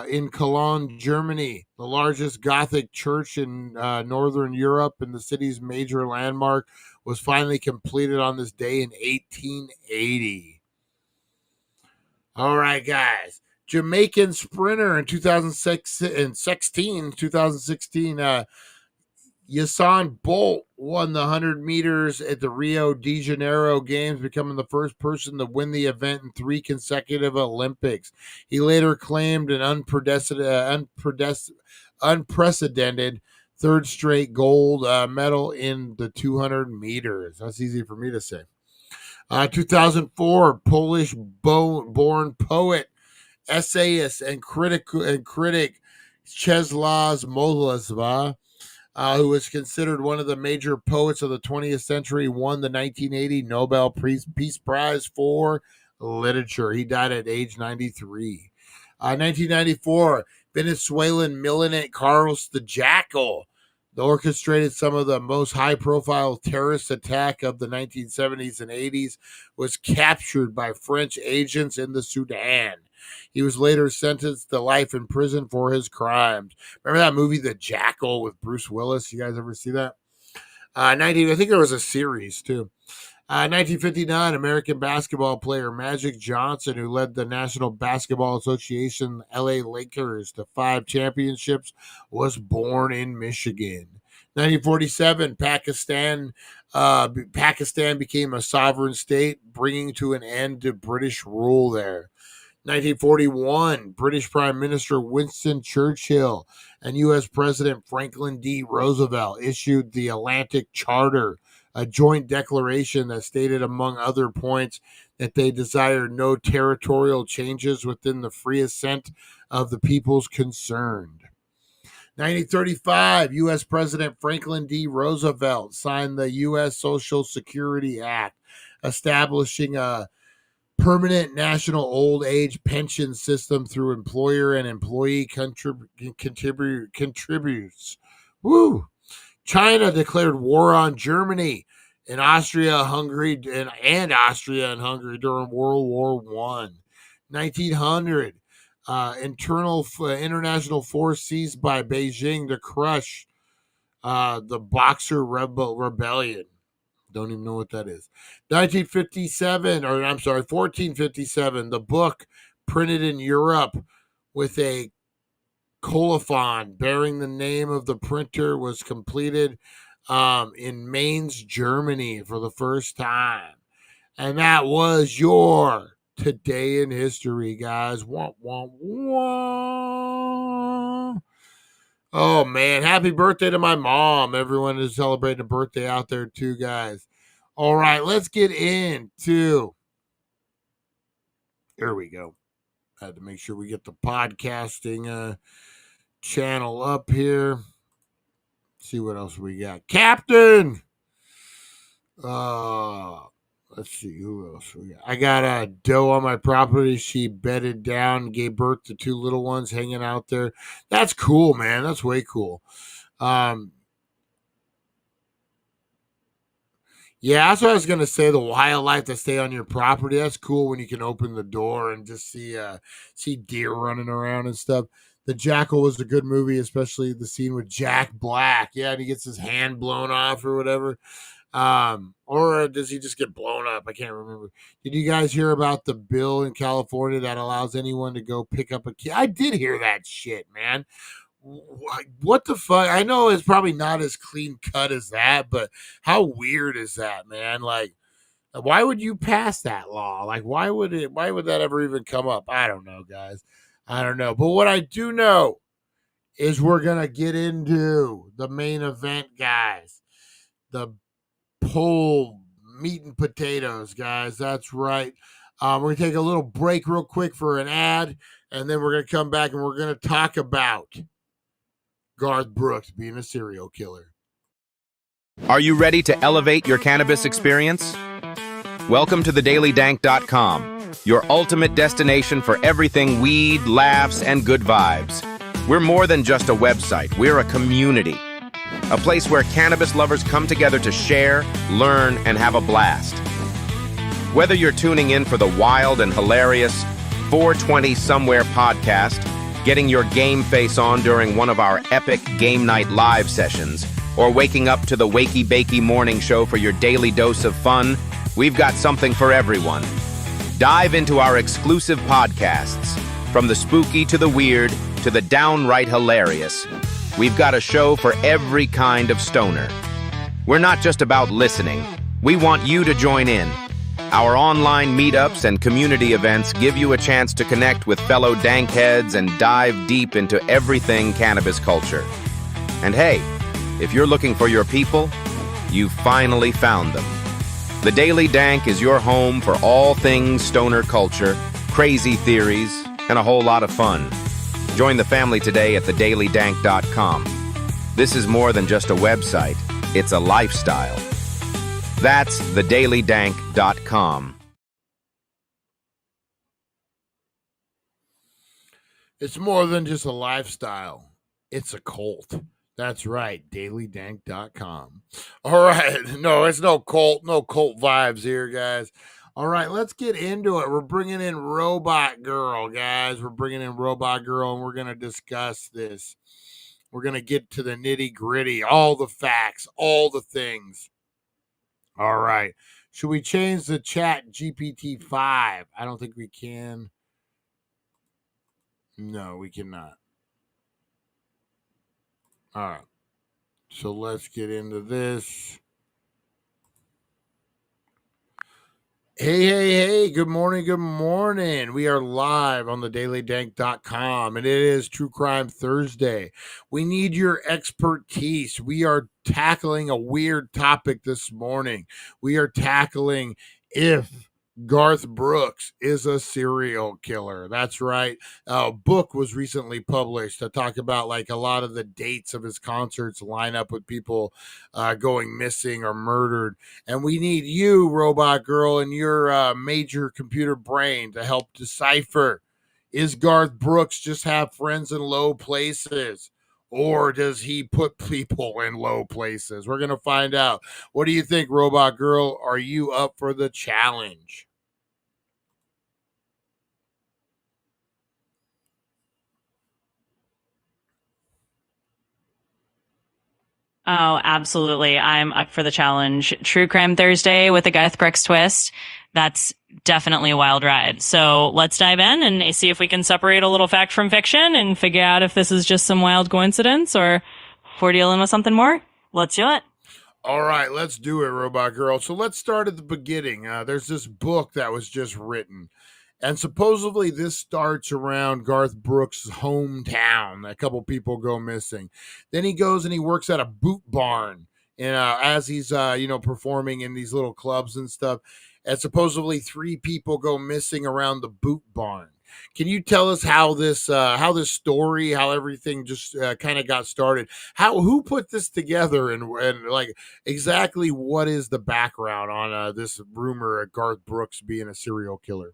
in Cologne, Germany, the largest Gothic church in Northern Europe and the city's major landmark, was finally completed on this day in 1880. All right, guys. Jamaican sprinter in 2016, Usain Bolt won the 100 meters at the Rio de Janeiro Games, becoming the first person to win the event in 3 consecutive Olympics. He later claimed an unprecedented third straight gold medal in the 200 meters. That's easy for me to say. 2004, Polish-born poet, essayist, and critic Czesław Mołdawski, who was considered one of the major poets of the 20th century, won the 1980 Nobel Peace Prize for Literature. He died at age 93. 1994, Venezuelan militant Carlos the Jackal orchestrated some of the most high-profile terrorist attack of the 1970s and 80s, was captured by French agents in the Sudan. He was later sentenced to life in prison for his crimes. Remember that movie, The Jackal, with Bruce Willis? You guys ever see that? I think there was a series, too. 1959, American basketball player Magic Johnson, who led the National Basketball Association LA Lakers to 5 championships, was born in Michigan. 1947, Pakistan became a sovereign state, bringing to an end to British rule there. 1941, British Prime Minister Winston Churchill and U.S. President Franklin D. Roosevelt issued the Atlantic Charter, a joint declaration that stated, among other points, that they desired no territorial changes within the free assent of the peoples concerned. 1935, U.S. President Franklin D. Roosevelt signed the U.S. Social Security Act, establishing a permanent national old age pension system through employer and employee contributes. Woo! China declared war on Germany and Austria-Hungary during World War I. 1900, international force seized by Beijing to crush the Boxer Rebellion. Don't even know what that is. 1457, the book printed in Europe with a colophon bearing the name of the printer was completed in Mainz, Germany for the first time. And that was your Today in History, guys. Wah, wah, wah. Oh, man. Happy birthday to my mom. Everyone is celebrating a birthday out there, too, guys. All right, let's get into... Here we go. I had to make sure we get the podcasting channel up here. See what else we got. Captain! Let's see who else we got. I got a doe on my property. She bedded down, gave birth to 2 little ones hanging out there. That's cool, man. That's way cool. Yeah, that's what I was gonna say. The wildlife that stay on your property. That's cool when you can open the door and just see deer running around and stuff. The Jackal was a good movie, especially the scene with Jack Black. Yeah, and he gets his hand blown off or whatever. Or does he just get blown up? I can't remember. Did you guys hear about the bill in California that allows anyone to go pick up a kid? I did hear that shit, man. What the fuck? I know it's probably not as clean cut as that, but how weird is that, man? Like, why would you pass that law? Like, why would that ever even come up? I don't know, guys. I don't know. But what I do know is we're going to get into the main event, guys. The pole meat and potatoes, guys. That's right. We're going to take a little break real quick for an ad, and then we're going to come back and we're going to talk about Garth Brooks being a serial killer. Are you ready to elevate your cannabis experience? Welcome to thedailydank.com, your ultimate destination for everything weed, laughs, and good vibes. We're more than just a website. We're a community. A place where cannabis lovers come together to share, learn, and have a blast. Whether you're tuning in for the wild and hilarious 420 Somewhere podcast, getting your game face on during one of our epic game night live sessions, or waking up to the Wakey Bakey Morning Show for your daily dose of fun, we've got something for everyone. Dive into our exclusive podcasts, from the spooky to the weird to the downright hilarious. We've got a show for every kind of stoner. We're not just about listening. We want you to join in. Our online meetups and community events give you a chance to connect with fellow dank heads and dive deep into everything cannabis culture. And hey, if you're looking for your people, you've finally found them. The Daily Dank is your home for all things stoner culture, crazy theories, and a whole lot of fun. Join the family today at thedailydank.com. This is more than just a website, it's a lifestyle. That's thedailydank.com. It's more than just a lifestyle. It's a cult. That's right, dailydank.com. All right. No, it's no cult vibes here, guys. All right, let's get into it. We're bringing in Robot Girl, guys. We're bringing in Robot Girl, and we're going to discuss this. We're going to get to the nitty-gritty, all the facts, all the things. All right. Should we change the chat GPT-5? I don't think we can. No, we cannot. All right. So let's get into this. Hey, good morning. We are live on the dailydank.com, and it is True Crime Thursday. We need your expertise. We are tackling a weird topic this morning. We are tackling if Garth Brooks is a serial killer. That's right. A book was recently published to talk about like a lot of the dates of his concerts line up with people going missing or murdered. And we need you, Robot Girl, and your major computer brain to help decipher. Is Garth Brooks just have friends in low places? Or does he put people in low places? We're going to find out. What do you think, Robot Girl? Are you up for the challenge? Oh, absolutely. I'm up for the challenge. True Crime Thursday with a Garth Brooks twist. That's definitely a wild ride. So let's dive in and see if we can separate a little fact from fiction and figure out if this is just some wild coincidence or if we're dealing with something more. Let's do it. All right, let's do it, Robot Girl. So let's start at the beginning. There's this book that was just written. And supposedly this starts around Garth Brooks' hometown. A couple people go missing. Then he goes and he works at a boot barn, and as he's performing in these little clubs and stuff. And supposedly 3 people go missing around the boot barn. Can you tell us how this story, how everything just kind of got started? Who put this together, and like exactly what is the background on this rumor of Garth Brooks being a serial killer?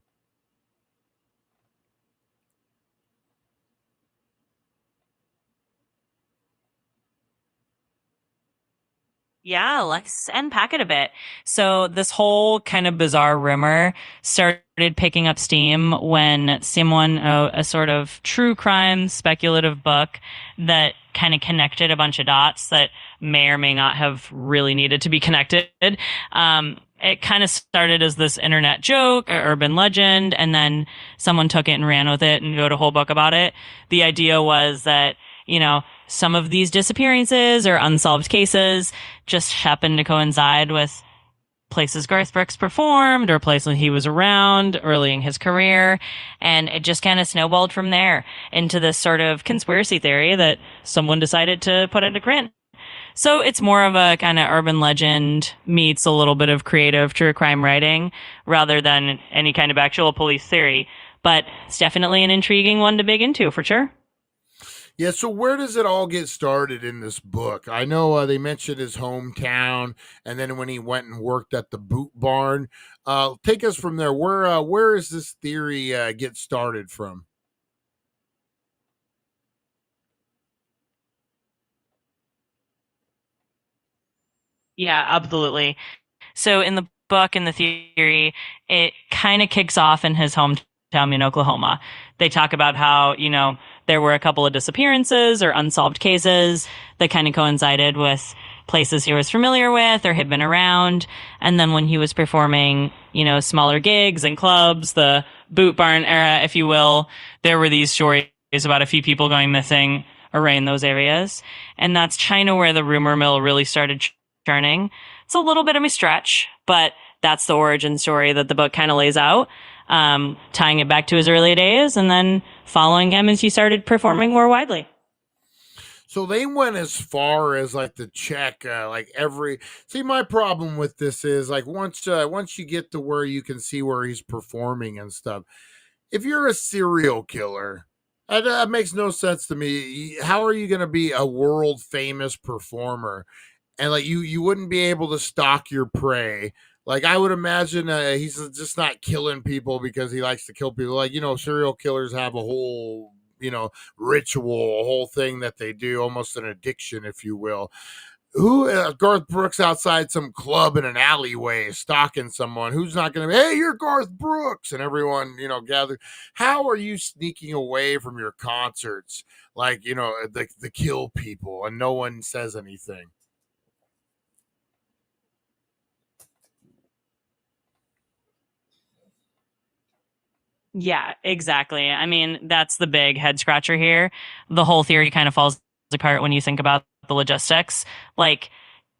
Yeah, let's unpack it a bit. So this whole kind of bizarre rumor started picking up steam when someone, a sort of true crime speculative book that kind of connected a bunch of dots that may or may not have really needed to be connected. It kind of started as this internet joke or urban legend, and then someone took it and ran with it and wrote a whole book about it. The idea was that, some of these disappearances or unsolved cases just happened to coincide with places Garth Brooks performed or places he was around early in his career. And it just kind of snowballed from there into this sort of conspiracy theory that someone decided to put into print. So it's more of a kind of urban legend meets a little bit of creative true crime writing rather than any kind of actual police theory. But it's definitely an intriguing one to dig into for sure. Yeah, so where does it all get started in this book? I know they mentioned his hometown, and then when he went and worked at the boot barn. Take us from there. Where is this theory get started from? Yeah, absolutely. So in the book, in the theory, it kind of kicks off in his hometown in Oklahoma. They talk about how, there were a couple of disappearances or unsolved cases that kind of coincided with places he was familiar with or had been around. And then when he was performing, smaller gigs and clubs, the boot barn era, if you will, there were these stories about a few people going missing array in those areas. And that's China where the rumor mill really started churning. It's a little bit of a stretch, but that's the origin story that the book kind of lays out, tying it back to his early days and then following him as he started performing more widely. So they went as far as like to check see, my problem with this is like once you get to where you can see where he's performing and stuff, if you're a serial killer, that makes no sense to me. How are you going to be a world famous performer and like you wouldn't be able to stalk your prey? Like I would imagine he's just not killing people because he likes to kill people. Like, serial killers have a whole, ritual, a whole thing that they do, almost an addiction, if you will. Who Garth Brooks outside some club in an alleyway stalking someone? Who's not going to be, hey, you're Garth Brooks, and everyone, gathered. How are you sneaking away from your concerts? Like, the kill people and no one says anything. Yeah, exactly. I mean, that's the big head scratcher here. The whole theory kind of falls apart when you think about the logistics. Like,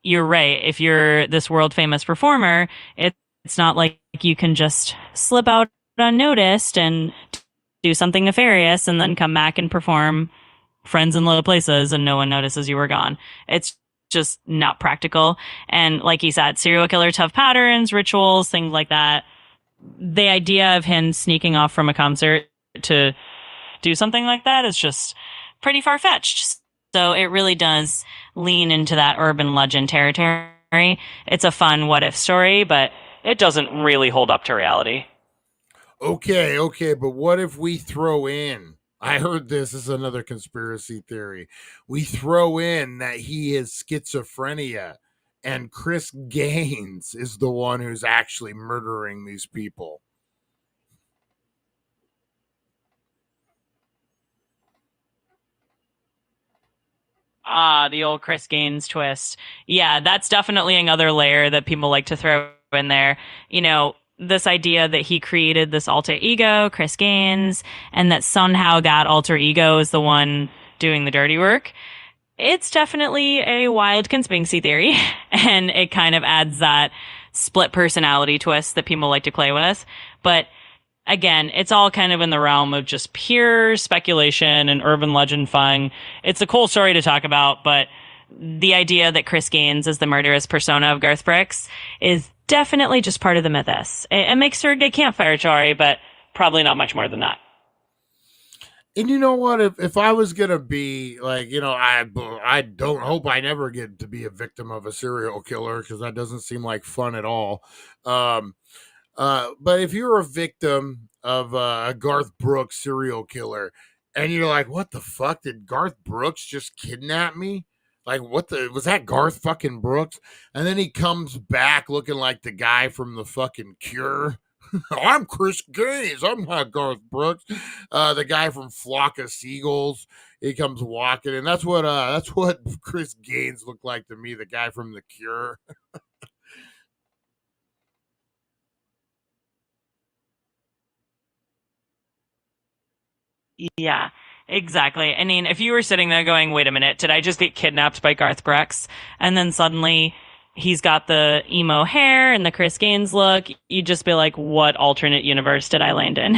you're right. If you're this world famous performer, it's not like you can just slip out unnoticed and do something nefarious and then come back and perform Friends in Low Places and no one notices you were gone. It's just not practical. And like you said, serial killers have patterns, rituals, things like that. The idea of him sneaking off from a concert to do something like that is just pretty far-fetched. So it really does lean into that urban legend territory. It's a fun what-if story, but it doesn't really hold up to reality. Okay, but what if we throw in, I heard this is another conspiracy theory, we throw in that he has schizophrenia and Chris Gaines is the one who's actually murdering these people? Ah, the old Chris Gaines twist. Yeah, that's definitely another layer that people like to throw in there. This idea that he created this alter ego, Chris Gaines, and that somehow that alter ego is the one doing the dirty work. It's definitely a wild conspiracy theory, and it kind of adds that split personality twist that people like to play with. But again, it's all kind of in the realm of just pure speculation and urban legend fun. It's a cool story to talk about, but the idea that Chris Gaines is the murderous persona of Garth Brooks is definitely just part of the mythos. It makes for a good campfire story, but probably not much more than that. And you know what? If I was gonna be like, I don't hope I never get to be a victim of a serial killer because that doesn't seem like fun at all. But if you're a victim of a Garth Brooks serial killer, and you're like, what the fuck, did Garth Brooks just kidnap me? Like, was that Garth fucking Brooks? And then he comes back looking like the guy from the fucking Cure. I'm Chris Gaines. I'm not Garth Brooks. The guy from Flock of Seagulls. He comes walking, and that's what Chris Gaines looked like to me. The guy from The Cure. Yeah, exactly. I mean, if you were sitting there going, wait a minute, did I just get kidnapped by Garth Brooks? And then suddenly he's got the emo hair and the Chris Gaines look, you'd just be like, what alternate universe did I land in?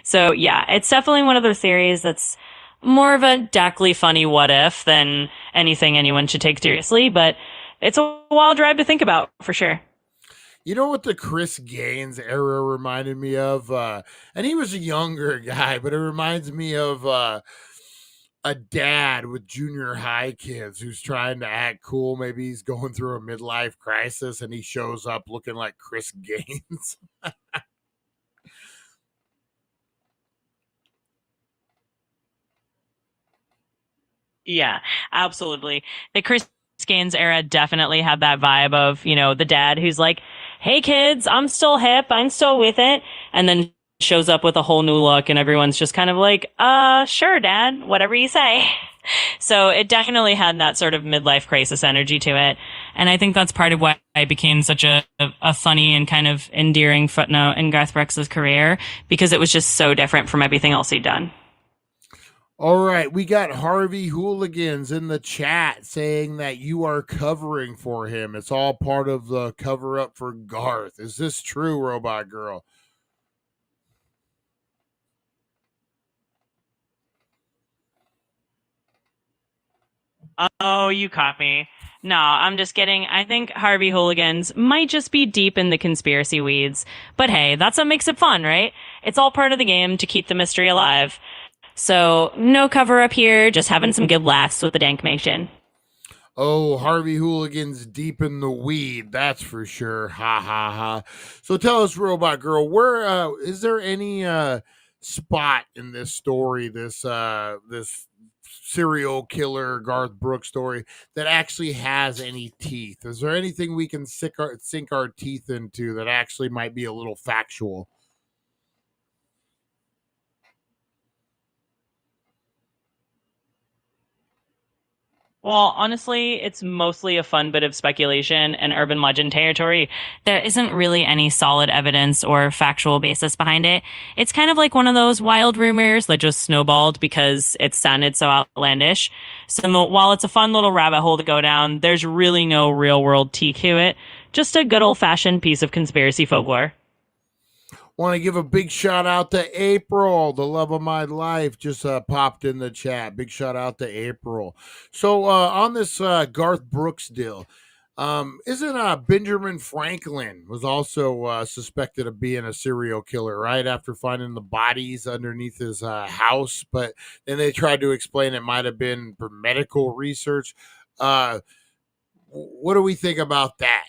So yeah, it's definitely one of those theories that's more of a darkly funny what if than anything anyone should take seriously, but it's a wild drive to think about for sure. You know what the Chris Gaines era reminded me of? And he was a younger guy, but it reminds me of a dad with junior high kids who's trying to act cool. Maybe he's going through a midlife crisis and he shows up looking like Chris Gaines. Yeah, absolutely. The Chris Gaines era definitely had that vibe of, the dad who's like, hey kids, I'm still hip, I'm still with it. And then shows up with a whole new look and everyone's just kind of like, sure, dad, whatever you say. So it definitely had that sort of midlife crisis energy to it. And I think that's part of why it became such a funny and kind of endearing footnote in Garth Brooks' career, because it was just so different from everything else he'd done. All right, we got Harvey Hooligans in the chat saying that you are covering for him. It's all part of the cover up for Garth. Is this true, Robot Girl? Oh, you caught me. No, I'm just kidding. I think Harvey Hooligans might just be deep in the conspiracy weeds. But hey, that's what makes it fun, right? It's all part of the game to keep the mystery alive. So no cover up here, just having some good laughs with the Dank Nation. Oh, Harvey Hooligans deep in the weed, that's for sure. Ha ha ha. So tell us, Robot Girl, where is there any spot in this story, this serial killer Garth Brooks story, that actually has any teeth? Is there anything we can sink our teeth into that actually might be a little factual? Well, honestly, it's mostly a fun bit of speculation and urban legend territory. There isn't really any solid evidence or factual basis behind it. It's kind of like one of those wild rumors that just snowballed because it sounded so outlandish. So while it's a fun little rabbit hole to go down, there's really no real world teeth to it. Just a good old fashioned piece of conspiracy folklore. Want to give a big shout out to April, the love of my life, just popped in the chat. Big shout out to April. So on this Garth Brooks deal, isn't Benjamin Franklin was also suspected of being a serial killer, right? After finding the bodies underneath his house, but then they tried to explain it might have been for medical research. What do we think about that?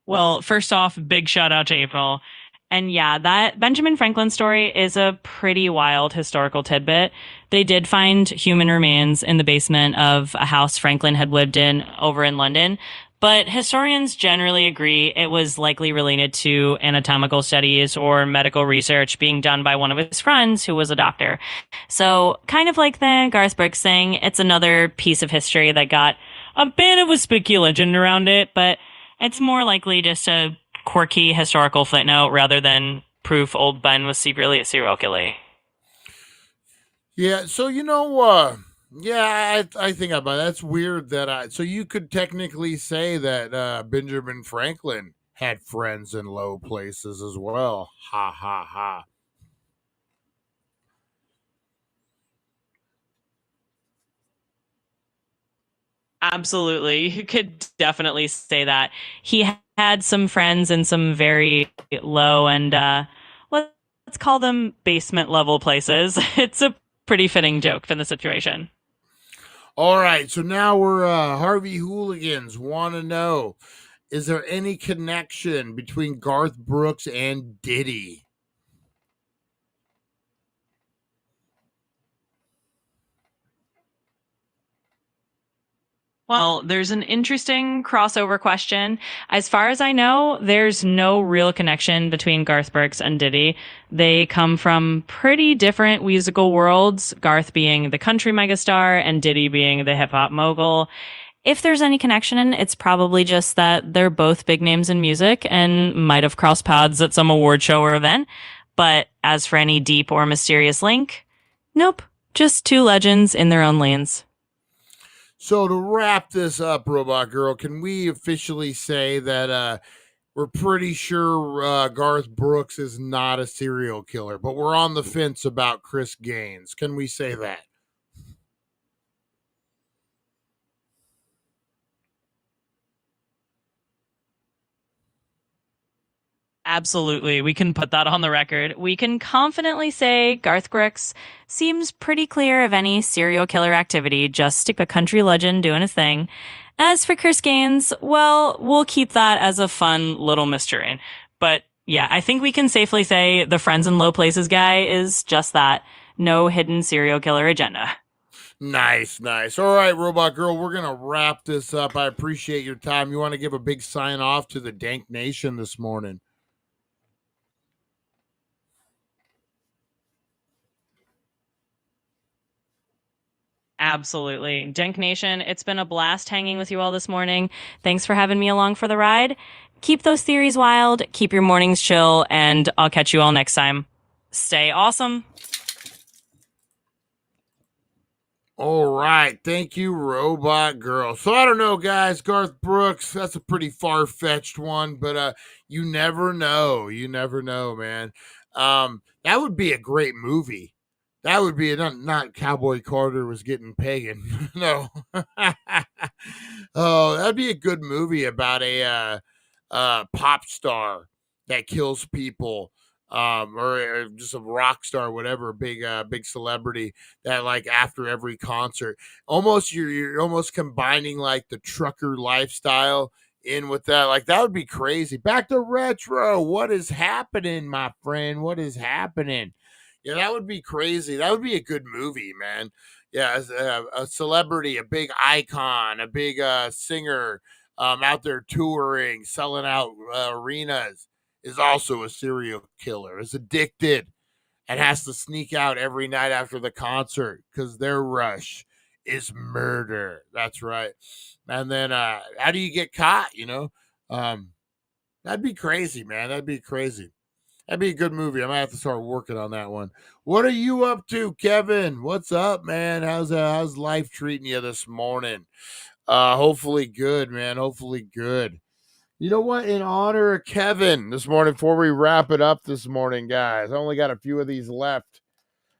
Well, first off, big shout out to April. And yeah, that Benjamin Franklin story is a pretty wild historical tidbit. They did find human remains in the basement of a house Franklin had lived in over in London, but historians generally agree it was likely related to anatomical studies or medical research being done by one of his friends who was a doctor. So kind of like the Garth Brooks thing, it's another piece of history that got a bit of a spooky legend around it, but it's more likely just a quirky historical footnote rather than proof old Ben was secretly a serial killer. Yeah, so I think about that's weird that so you could technically say that Benjamin Franklin had friends in low places as well. Ha ha ha. Absolutely. You could definitely say that. He had some friends in some very low and, let's call them basement level places. It's a pretty fitting joke for the situation. All right. So now we're, Harvey Hooligans want to know, is there any connection between Garth Brooks and Diddy? Well, there's an interesting crossover question. As far as I know, there's no real connection between Garth Brooks and Diddy. They come from pretty different musical worlds, Garth being the country megastar and Diddy being the hip hop mogul. If there's any connection, it's probably just that they're both big names in music and might have crossed paths at some award show or event. But as for any deep or mysterious link, nope. Just two legends in their own lanes. So to wrap this up, Robot Girl, can we officially say that we're pretty sure Garth Brooks is not a serial killer, but we're on the fence about Chris Gaines. Can we say that? Absolutely. We can put that on the record. We can confidently say Garth Brooks seems pretty clear of any serial killer activity, just a country legend doing his thing. As for Chris Gaines, well, we'll keep that as a fun little mystery. But yeah, I think we can safely say the Friends in Low Places guy is just that. No hidden serial killer agenda. Nice. All right, Robot Girl, we're going to wrap this up. I appreciate your time. You want to give a big sign off to the Dank Nation this morning? Absolutely. Dank Nation, it's been a blast hanging with you all this morning. Thanks for having me along for the ride. Keep those theories wild, keep your mornings chill, and I'll catch you all next time. Stay awesome. All right. Thank you, Robot Girl. So I don't know, guys. Garth Brooks, that's a pretty far-fetched one, but you never know. You never know, man. That would be a great movie. That would be not Cowboy Carter was getting pagan. No. Oh, that'd be a good movie about a pop star that kills people, or just a rock star, whatever, big celebrity that, like, after every concert, almost you're almost combining like the trucker lifestyle in with that. Like, that would be crazy. Back to retro. What is happening, my friend? What is happening? Yeah, that would be crazy. That would be a good movie, man. Yeah, as a celebrity, a big icon, a big singer, out there touring, selling out arenas, is also a serial killer, is addicted, and has to sneak out every night after the concert because their rush is murder. That's right. And then how do you get caught? That'd be crazy, man. That'd be crazy. That'd be a good movie. I might have to start working on that one. What are you up to, Kevin? What's up, man? How's life treating you this morning? Hopefully good, man. Hopefully good. You know what? In honor of Kevin this morning, before we wrap it up this morning, guys, I only got a few of these left,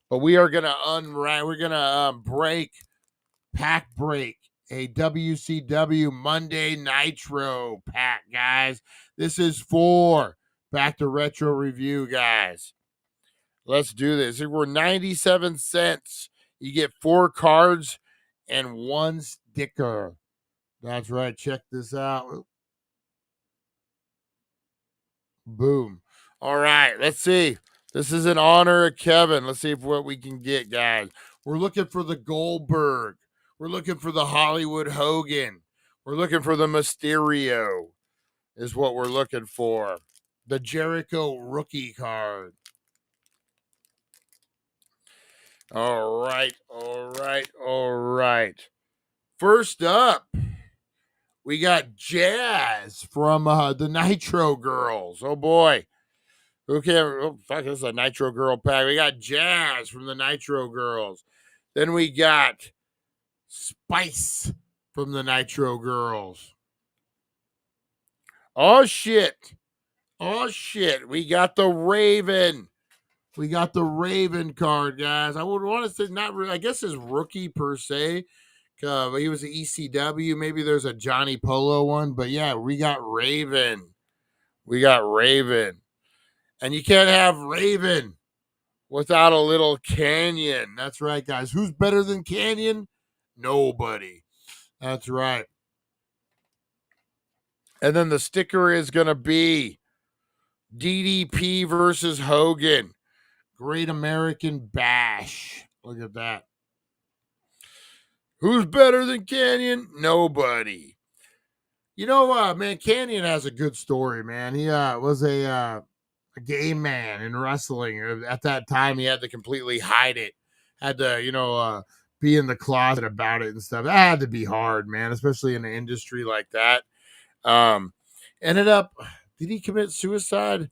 but we are gonna pack break a WCW Monday Nitro pack, guys. This is for Back to Retro Review, guys. Let's do this. We're 97 cents. You get 4 cards and 1 sticker. That's right. Check this out. Boom. All right. Let's see. This is in honor of Kevin. Let's see what we can get, guys. We're looking for the Goldberg. We're looking for the Hollywood Hogan. We're looking for the Mysterio, is what we're looking for. The Jericho rookie card. All right. First up, we got Jazz from the Nitro Girls. Oh, boy. Okay. Oh, fuck, this is a Nitro Girl pack. We got Jazz from the Nitro Girls. Then we got Spice from the Nitro Girls. Oh, shit. We got the Raven. We got the Raven card, guys. I would want to say not really, I guess his rookie per se. But he was an ECW. Maybe there's a Johnny Polo one. But yeah, we got Raven. And you can't have Raven without a little Canyon. That's right, guys. Who's better than Canyon? Nobody. That's right. And then the sticker is going to be DDP versus Hogan. Great American Bash. Look at that. Who's better than Canyon? Nobody. You know, man, Canyon has a good story, man. He was a gay man in wrestling. At that time, he had to completely hide it. Had to, be in the closet about it and stuff. That had to be hard, man, especially in an industry like that. Ended up, did he commit suicide?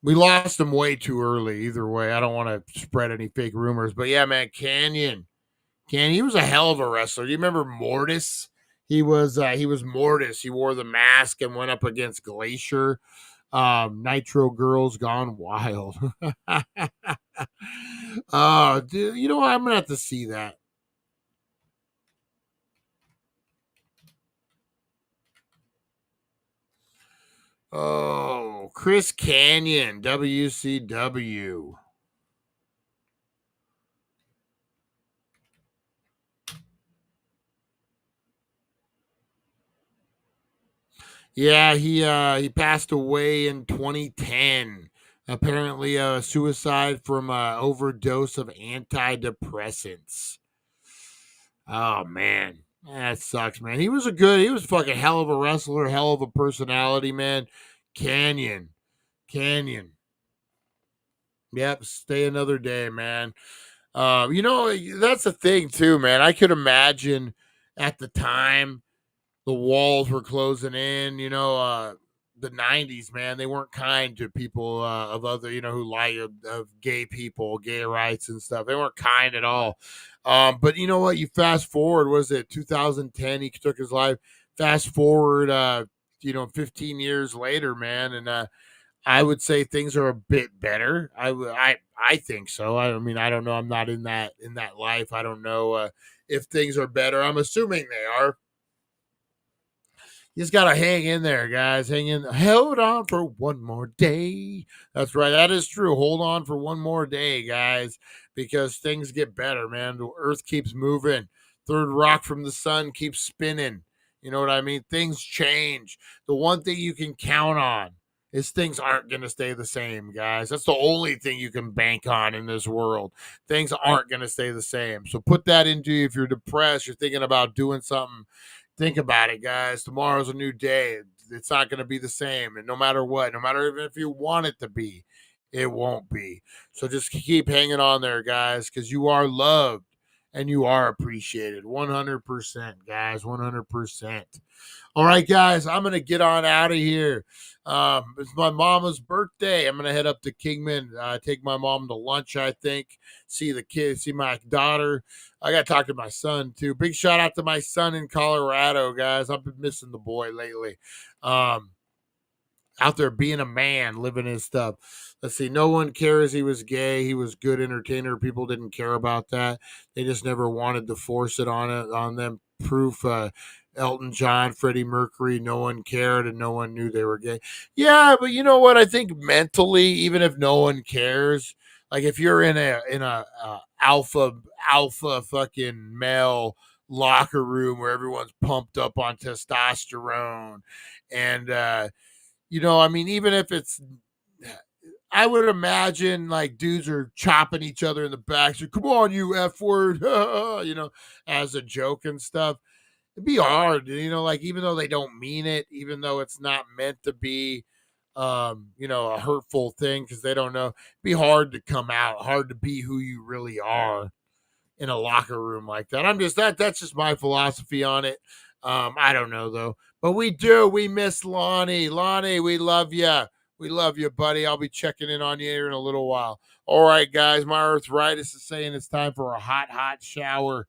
We lost him way too early. Either way, I don't want to spread any fake rumors. But yeah, man, Canyon, he was a hell of a wrestler. Do you remember Mortis? He was Mortis. He wore the mask and went up against Glacier. Nitro Girls Gone Wild. Oh, dude, you know what? I'm gonna have to see that. Oh, Chris Canyon, WCW. Yeah, he passed away in 2010. Apparently, a suicide from overdose of antidepressants. Oh man, that sucks, man. He was fucking hell of a wrestler, hell of a personality, man. Canyon. Yep, stay another day, man. That's the thing too, man. I could imagine at the time the walls were closing in, the 90s, man, they weren't kind to people of other, who lie of gay people, gay rights and stuff. They weren't kind at all. But you know what? You fast forward, was it 2010? He took his life. Fast forward, 15 years later, man, and I would say things are a bit better. I think so. I mean, I don't know. I'm not in that life. I don't know if things are better. I'm assuming they are. You just got to hang in there, guys. Hang in. Hold on for one more day. That's right. That is true. Hold on for one more day, guys, because things get better, man. The earth keeps moving. Third rock from the sun keeps spinning. You know what I mean? Things change. The one thing you can count on is things aren't going to stay the same, guys. That's the only thing you can bank on in this world. Things aren't going to stay the same. So put that into you. If you're depressed, you're thinking about doing something, think about it, guys. Tomorrow's a new day. It's not going to be the same. And no matter what, no matter if you want it to be, it won't be. So just keep hanging on there, guys, because you are loved and you are appreciated. 100%, guys. 100%. All right, guys, I'm going to get on out of here. It's my mama's birthday. I'm going to head up to Kingman, take my mom to lunch, I think, see the kids, see my daughter. I got to talk to my son, too. Big shout out to my son in Colorado, guys. I've been missing the boy lately. Out there being a man, living his stuff. Let's see. No one cares he was gay. He was good entertainer. People didn't care about that. They just never wanted to force it on them. Proof, Elton John, Freddie Mercury, no one cared and no one knew they were gay. Yeah, but you know what? I think mentally, even if no one cares, like if you're in a alpha fucking male locker room where everyone's pumped up on testosterone and I mean, even if it's, I would imagine like dudes are chopping each other in the back. So come on, you F word, as a joke and stuff. It'd be hard, like even though they don't mean it, even though it's not meant to be, a hurtful thing because they don't know. It'd be hard to come out, hard to be who you really are in a locker room like that. That's just my philosophy on it. I don't know though, but we miss Lonnie. Lonnie, we love you. We love you, buddy. I'll be checking in on you here in a little while. All right, guys, my arthritis is saying it's time for a hot shower.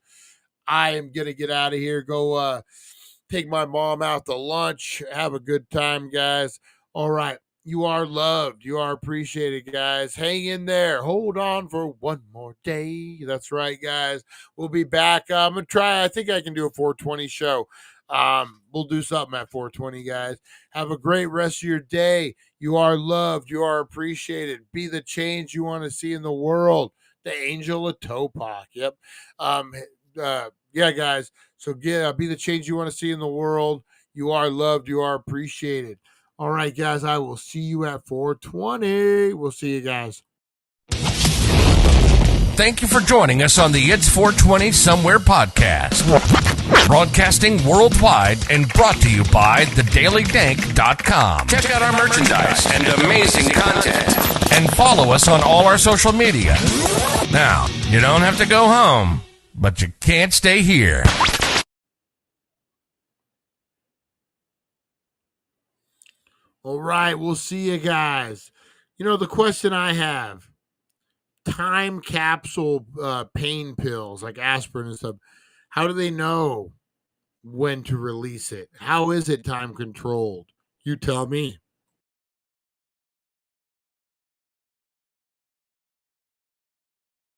I am going to get out of here, go take my mom out to lunch. Have a good time, guys. All right. You are loved. You are appreciated, guys. Hang in there. Hold on for one more day. That's right, guys. We'll be back. I'm going to try. I think I can do a 420 show. We'll do something at 420, guys. Have a great rest of your day. You are loved. You are appreciated. Be the change you want to see in the world. The angel of Topak. Yep. Yeah, guys. So be the change you want to see in the world. You are loved. You are appreciated. All right, guys. I will see you at 420. We'll see you guys. Thank you for joining us on the It's 420 Somewhere podcast. Broadcasting worldwide and brought to you by thedailydank.com. Check out our merchandise and amazing content. And follow us on all our social media. Now, you don't have to go home, but you can't stay here. All right, we'll see you guys. The question I have, time capsule pain pills like aspirin and stuff, how do they know when to release it? How is it time controlled? You tell me.